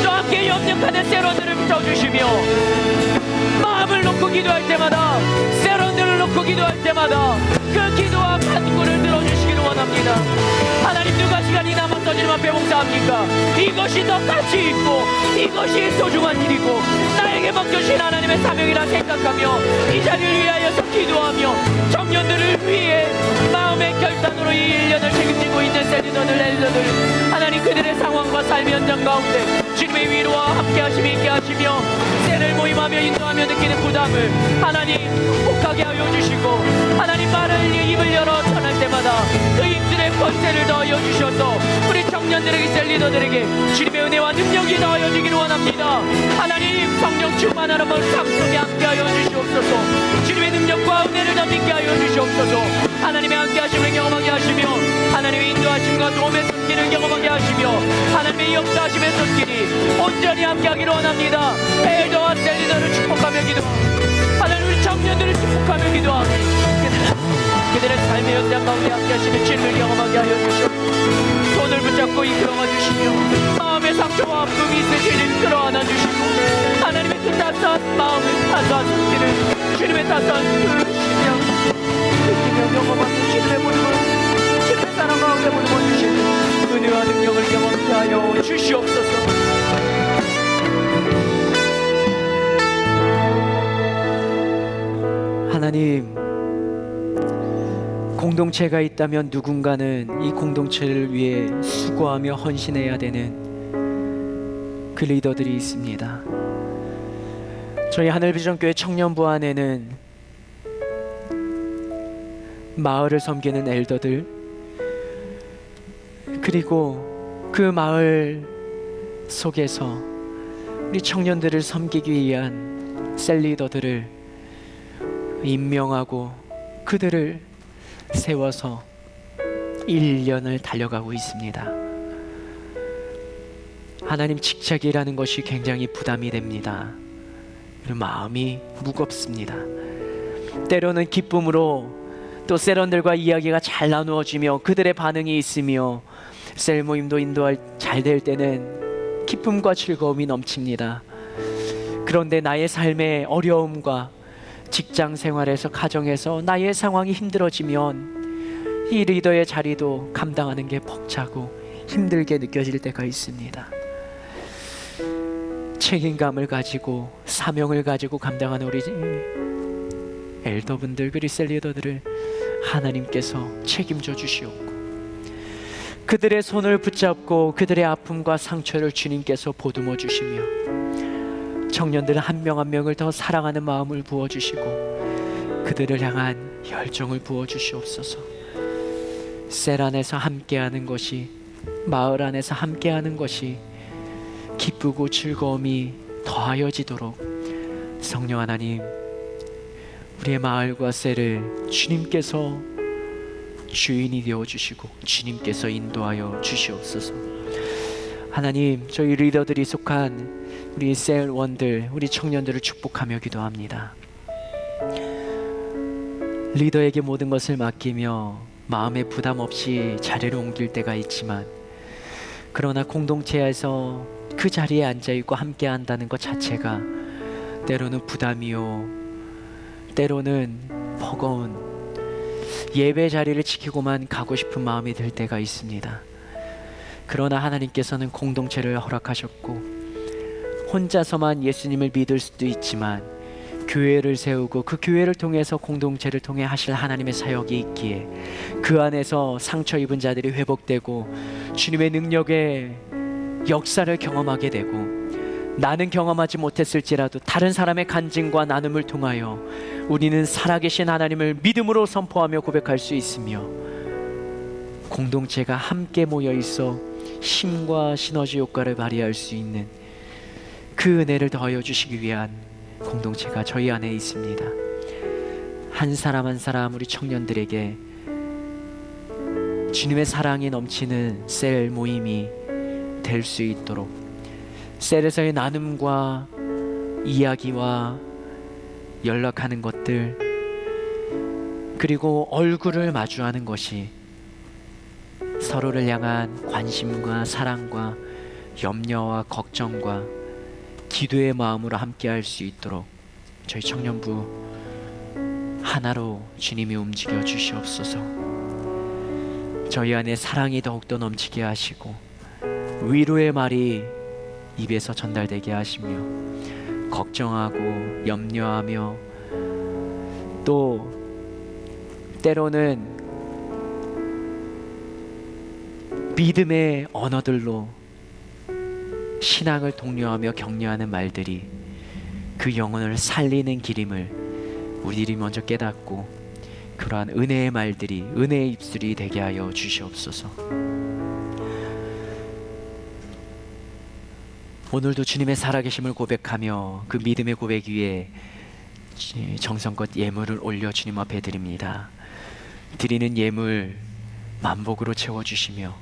또 함께 협력하는 세론들을 붙여주시며 마음을 놓고 기도할 때마다, 세론들을 놓고 기도할 때마다 그 기도와 간구를 들어주시기를 원합니다. 하나님, 누가 시간이 남아서 주님 앞에 봉사합니까? 이것이 더 가치 있고 이것이 소중한 일이고 나에게 맡겨주신 하나님의 사명이라 생각하며 이 자리를 위하여서 기도하며 청년들을 위해 마음의 결단으로 이 1년을 책임지고 있는 셀리더들, 엘더들, 하나님 그들의 상황과 삶의 현장 가운데 주님의 위로와 함께 하심이 있게 하시며 셀을 모임하며 인도하며 느끼는 부담을 하나님 복하게 하여 주시고, 하나님 말을 입을 열어 전할 때마다 그 입술에 권세를 더하여 주셔서 우리 청년들에게, 셀리더들에게 주님의 은혜와 능력이 더하여지기를 원합니다. 하나님, 성령 충만하는 삶 속에 함께하여 주시옵소서. 주님의 능력과 은혜를 더 믿게 하여 주시옵소서. 하나님의 함께하심을 경험하게 하시며 하나님의 인도하심과 도움의 손길을 경험하게 하시며 하나님의 역사하심의 손길이 온전히 함께하기를 원합니다. 엘더와 셀리더를 축복하며 기도합니다. 하나님, 우리 청년들을 축복하며 기도합니다. 그들의 삶의 현장 가운데 함께하시는 주님을 경험하게 하여 주시옵소서. 손을 붙잡고 이끌어가 주시며 마음의 상처와 아픔이 있으신 일 끌어안아 주시고 하나님의 그 따스한 마음을, 따스한 손길을 주님의 따스한 그 심령 느끼며 경험하는 주님의 모습을, 주님의 사랑 가운데 모습을 주시는 은혜와 능력을 경험하게 하여 주시옵소서. 하나님, 공동체가 있다면 누군가는 이 공동체를 위해 수고하며 헌신해야 되는 그 리더들이 있습니다. 저희 하늘비전교회 청년부 안에는 마을을 섬기는 엘더들, 그리고 그 마을 속에서 우리 청년들을 섬기기 위한 셀리더들을 임명하고 그들을 세워서 1년을 달려가고 있습니다. 하나님, 직책이라는 것이 굉장히 부담이 됩니다. 그리고 마음이 무겁습니다. 때로는 기쁨으로 또 세런들과 이야기가 잘 나누어지며 그들의 반응이 있으며 셀 모임도 인도할 잘 될 때는 기쁨과 즐거움이 넘칩니다. 그런데 나의 삶의 어려움과 직장 생활에서 가정에서 나의 상황이 힘들어지면 이 리더의 자리도 감당하는 게 벅차고 힘들게 느껴질 때가 있습니다. 책임감을 가지고 사명을 가지고 감당하는 우리 엘더분들 그리고 셀 리더들을 하나님께서 책임져 주시옵고 그들의 손을 붙잡고 그들의 아픔과 상처를 주님께서 보듬어 주시며 청년들 한 명 한 명을 더 사랑하는 마음을 부어주시고 그들을 향한 열정을 부어주시옵소서. 셀 안에서 함께하는 것이 마을 안에서 함께하는 것이 기쁘고 즐거움이 더하여지도록 성령 하나님 우리의 마을과 셀을 주님께서 주인이 되어주시고 주님께서 인도하여 주시옵소서. 하나님 저희 리더들이 속한 우리 셀원들 우리 청년들을 축복하며 기도합니다. 리더에게 모든 것을 맡기며 마음에 부담 없이 자리를 옮길 때가 있지만 그러나 공동체에서 그 자리에 앉아있고 함께 한다는 것 자체가 때로는 부담이요 때로는 버거운 예배 자리를 지키고만 가고 싶은 마음이 들 때가 있습니다. 그러나 하나님께서는 공동체를 허락하셨고 혼자서만 예수님을 믿을 수도 있지만 교회를 세우고 그 교회를 통해서 공동체를 통해 하실 하나님의 사역이 있기에 그 안에서 상처 입은 자들이 회복되고 주님의 능력의 역사를 경험하게 되고 나는 경험하지 못했을지라도 다른 사람의 간증과 나눔을 통하여 우리는 살아계신 하나님을 믿음으로 선포하며 고백할 수 있으며 공동체가 함께 모여 있어 힘과 시너지 효과를 발휘할 수 있는 그 은혜를 더하여 주시기 위한 공동체가 저희 안에 있습니다. 한 사람 한 사람 우리 청년들에게 주님의 사랑이 넘치는 셀 모임이 될 수 있도록 셀에서의 나눔과 이야기와 연락하는 것들 그리고 얼굴을 마주하는 것이 서로를 향한 관심과 사랑과 염려와 걱정과 기도의 마음으로 함께 할 수 있도록 저희 청년부 하나로 주님이 움직여 주시옵소서. 저희 안에 사랑이 더욱더 넘치게 하시고 위로의 말이 입에서 전달되게 하시며 걱정하고 염려하며 또 때로는 믿음의 언어들로 신앙을 독려하며 격려하는 말들이 그 영혼을 살리는 길임을 우리들이 먼저 깨닫고 그러한 은혜의 말들이 은혜의 입술이 되게 하여 주시옵소서. 오늘도 주님의 살아계심을 고백하며 그 믿음의 고백 위에 정성껏 예물을 올려 주님 앞에 드립니다. 드리는 예물 만복으로 채워주시며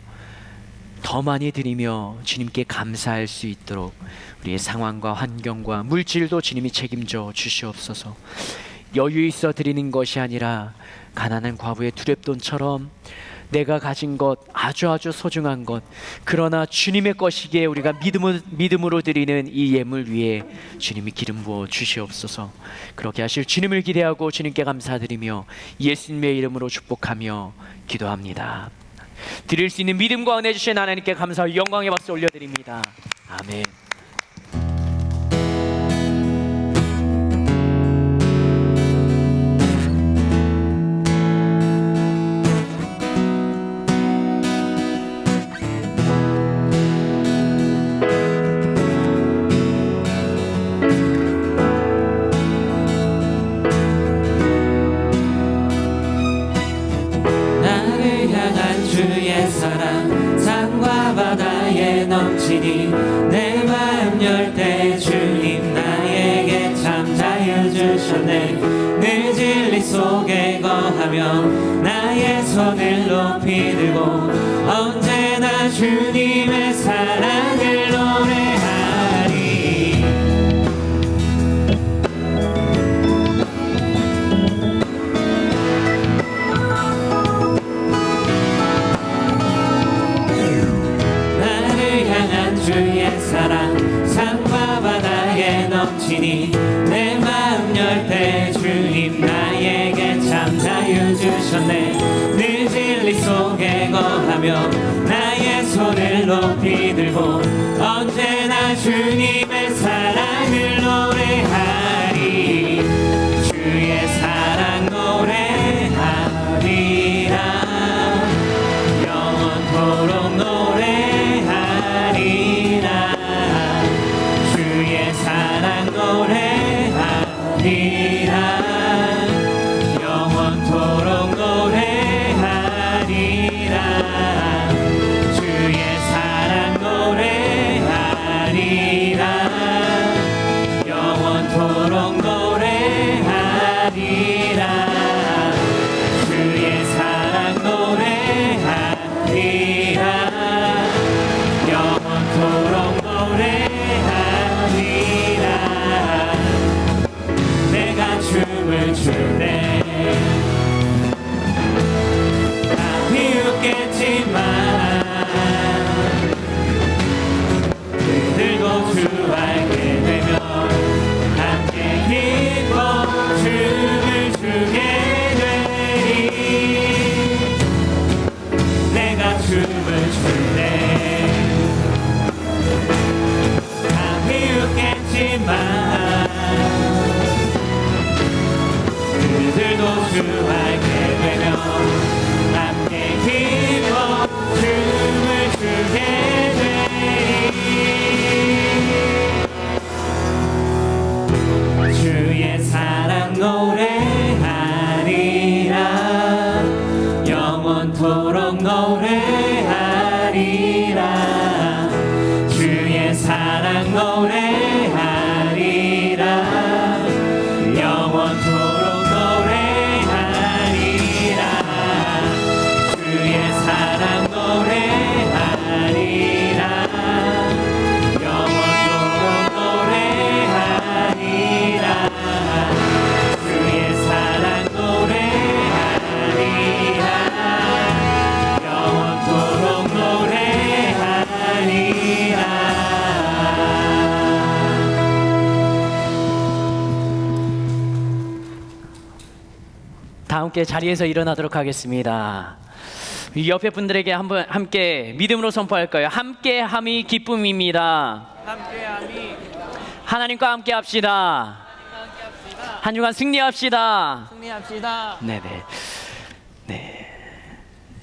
더 많이 드리며 주님께 감사할 수 있도록 우리의 상황과 환경과 물질도 주님이 책임져 주시옵소서. 여유 있어 드리는 것이 아니라 가난한 과부의 두렙돈처럼 내가 가진 것 아주 소중한 것 그러나 주님의 것이기에 우리가 믿음으로 드리는 이 예물 위에 주님이 기름 부어 주시옵소서. 그렇게 하실 주님을 기대하고 주님께 감사드리며 예수님의 이름으로 축복하며 기도합니다. 드릴 수 있는 믿음과 은혜 주신 하나님께 감사와 영광의 박수 올려드립니다. 아멘. 내 마음 열 때 주님 나에게 참 자유 주셨네. 늘 진리 속에 거하며 나의 손을 높이 들고 언제나 주님의 사랑을 노래하리. 나를 향한 주의 주님의 사랑 산과 바다에 넘치니 내 마음 열 때 주님 나에게 참 자유 주셨네. 늘 진리 속에 거하며 나의 손을 높이 들고 언제나 주님의 사랑을 노래하리. 주의 사랑 노래하리라. 영원토록 노래하리라. 주의 사랑 노래하리라. 영원토록 노래하리라. 주의 사랑 노래하리라. 영원토록 노래하리라. 주의 사랑 노래하리라. 영원토록 노래하리라. 내가 춤을 출때 다 비웃겠지만 그들도 주 알게 되면 함께 기뻐 춤을 추게 되리. 내가 춤을 출때 다 비웃겠지만 그들도 주 알게 되면 함께 기뻐 춤을 추게 되리. 주의 사랑 노래하리라. 영원토록 노래하리라. 주의 사랑 노래하리라. 영원토록 노래하리라. 주의 사랑 노래하리라. 영원토록 노래하리라. 주의 사랑 노래하리라. 영원토록 노래하리라. 다 함께 자리에서 일어나도록 하겠습니다. 이 옆에 분들에게 한번 함께 믿음으로 선포할까요? 함께함이 기쁨입니다. 함께함이 하나님과 함께합시다. 한 주간 승리합시다. 승리합시다. 네네. 네.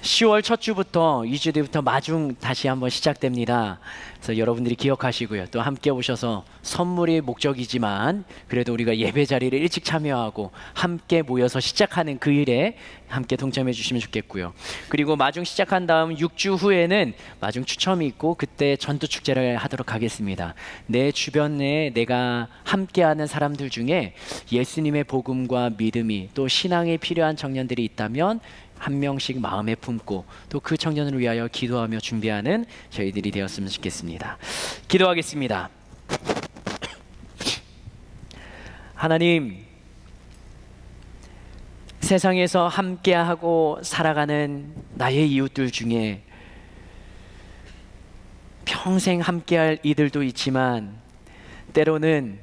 10월 첫 주부터 2주 뒤부터 마중 다시 한번 시작됩니다. 그래서 여러분들이 기억하시고요. 또 함께 오셔서 선물이 목적이지만 그래도 우리가 예배 자리를 일찍 참여하고 함께 모여서 시작하는 그 일에 함께 동참해 주시면 좋겠고요. 그리고 마중 시작한 다음 6주 후에는 마중 추첨이 있고 그때 전도 축제를 하도록 하겠습니다. 내 주변에 내가 함께하는 사람들 중에 예수님의 복음과 믿음이 또 신앙이 필요한 청년들이 있다면 한 명씩 마음에 품고 또 그 청년을 위하여 기도하며 준비하는 저희들이 되었으면 좋겠습니다. 기도하겠습니다. 하나님, 세상에서 함께하고 살아가는 나의 이웃들 중에 평생 함께할 이들도 있지만 때로는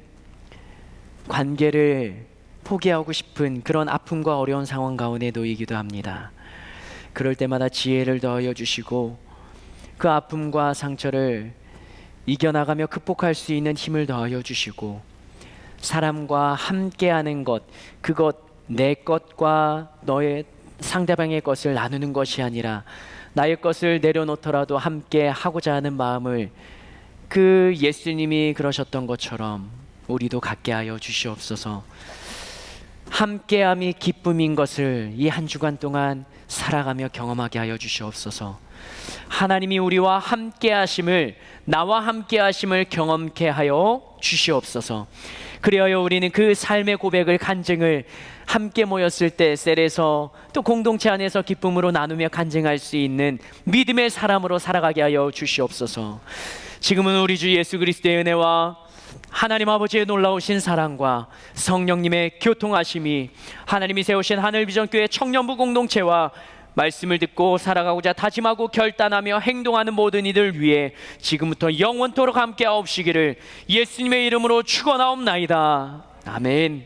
관계를 포기하고 싶은 그런 아픔과 어려운 상황 가운데 놓이기도 합니다. 그럴 때마다 지혜를 더하여 주시고 그 아픔과 상처를 이겨나가며 극복할 수 있는 힘을 더하여 주시고 사람과 함께하는 것, 그것 내 것과 너의 상대방의 것을 나누는 것이 아니라 나의 것을 내려놓더라도 함께 하고자 하는 마음을 그 예수님이 그러셨던 것처럼 우리도 갖게 하여 주시옵소서. 함께함이 기쁨인 것을 이 한 주간 동안 살아가며 경험하게 하여 주시옵소서. 하나님이 우리와 함께 하심을, 나와 함께 하심을 경험케 하여 주시옵소서. 그리하여 우리는 그 삶의 고백을, 간증을 함께 모였을 때 셀에서 또 공동체 안에서 기쁨으로 나누며 간증할 수 있는 믿음의 사람으로 살아가게 하여 주시옵소서. 지금은 우리 주 예수 그리스도의 은혜와 하나님 아버지의 놀라우신 사랑과 성령님의 교통하심이, 하나님이 세우신 하늘비전교회 청년부 공동체와 말씀을 듣고 살아가고자 다짐하고 결단하며 행동하는 모든 이들 위해 지금부터 영원토록 함께하옵시기를 예수님의 이름으로 축원하옵나이다. 아멘.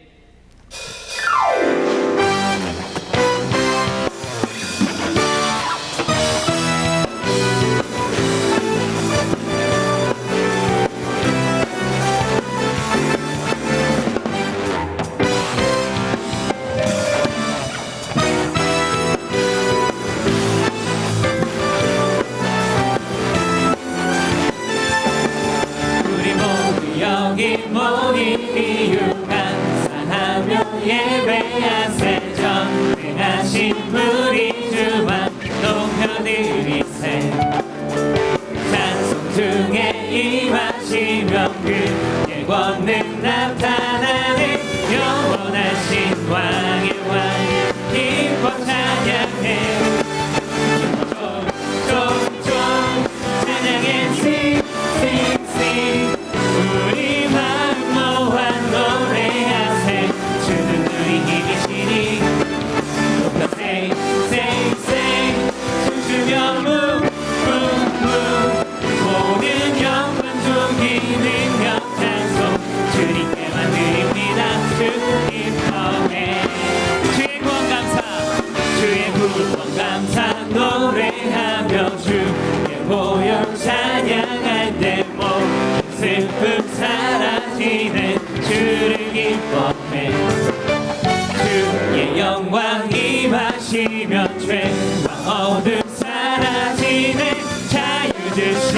우리 모두 여기 모인 이유 감사하며 예배하세. 전능하신 우리 주와 높여드리세. 찬송 중에 임하시며 그의 권능 나타나는 영원하신 왕의 왕 기뻐 찬양해. 찬양해 싱싱싱 우리 마음 모아 노래하세. 주는 우리 힘이시니 높여 say say say 춤추며 move move move 모든 영광 존귀 능력 찬송 주님께만 드립니다. 주님 덕에 주의 구원 감사 주의 구원 감사 노래하며 주의 보혈 찬양할 때 모든 슬픔 사라지는 주를 기뻐해. 주의 영광 임하시며 죄와 어둠 사라지는 자유 주시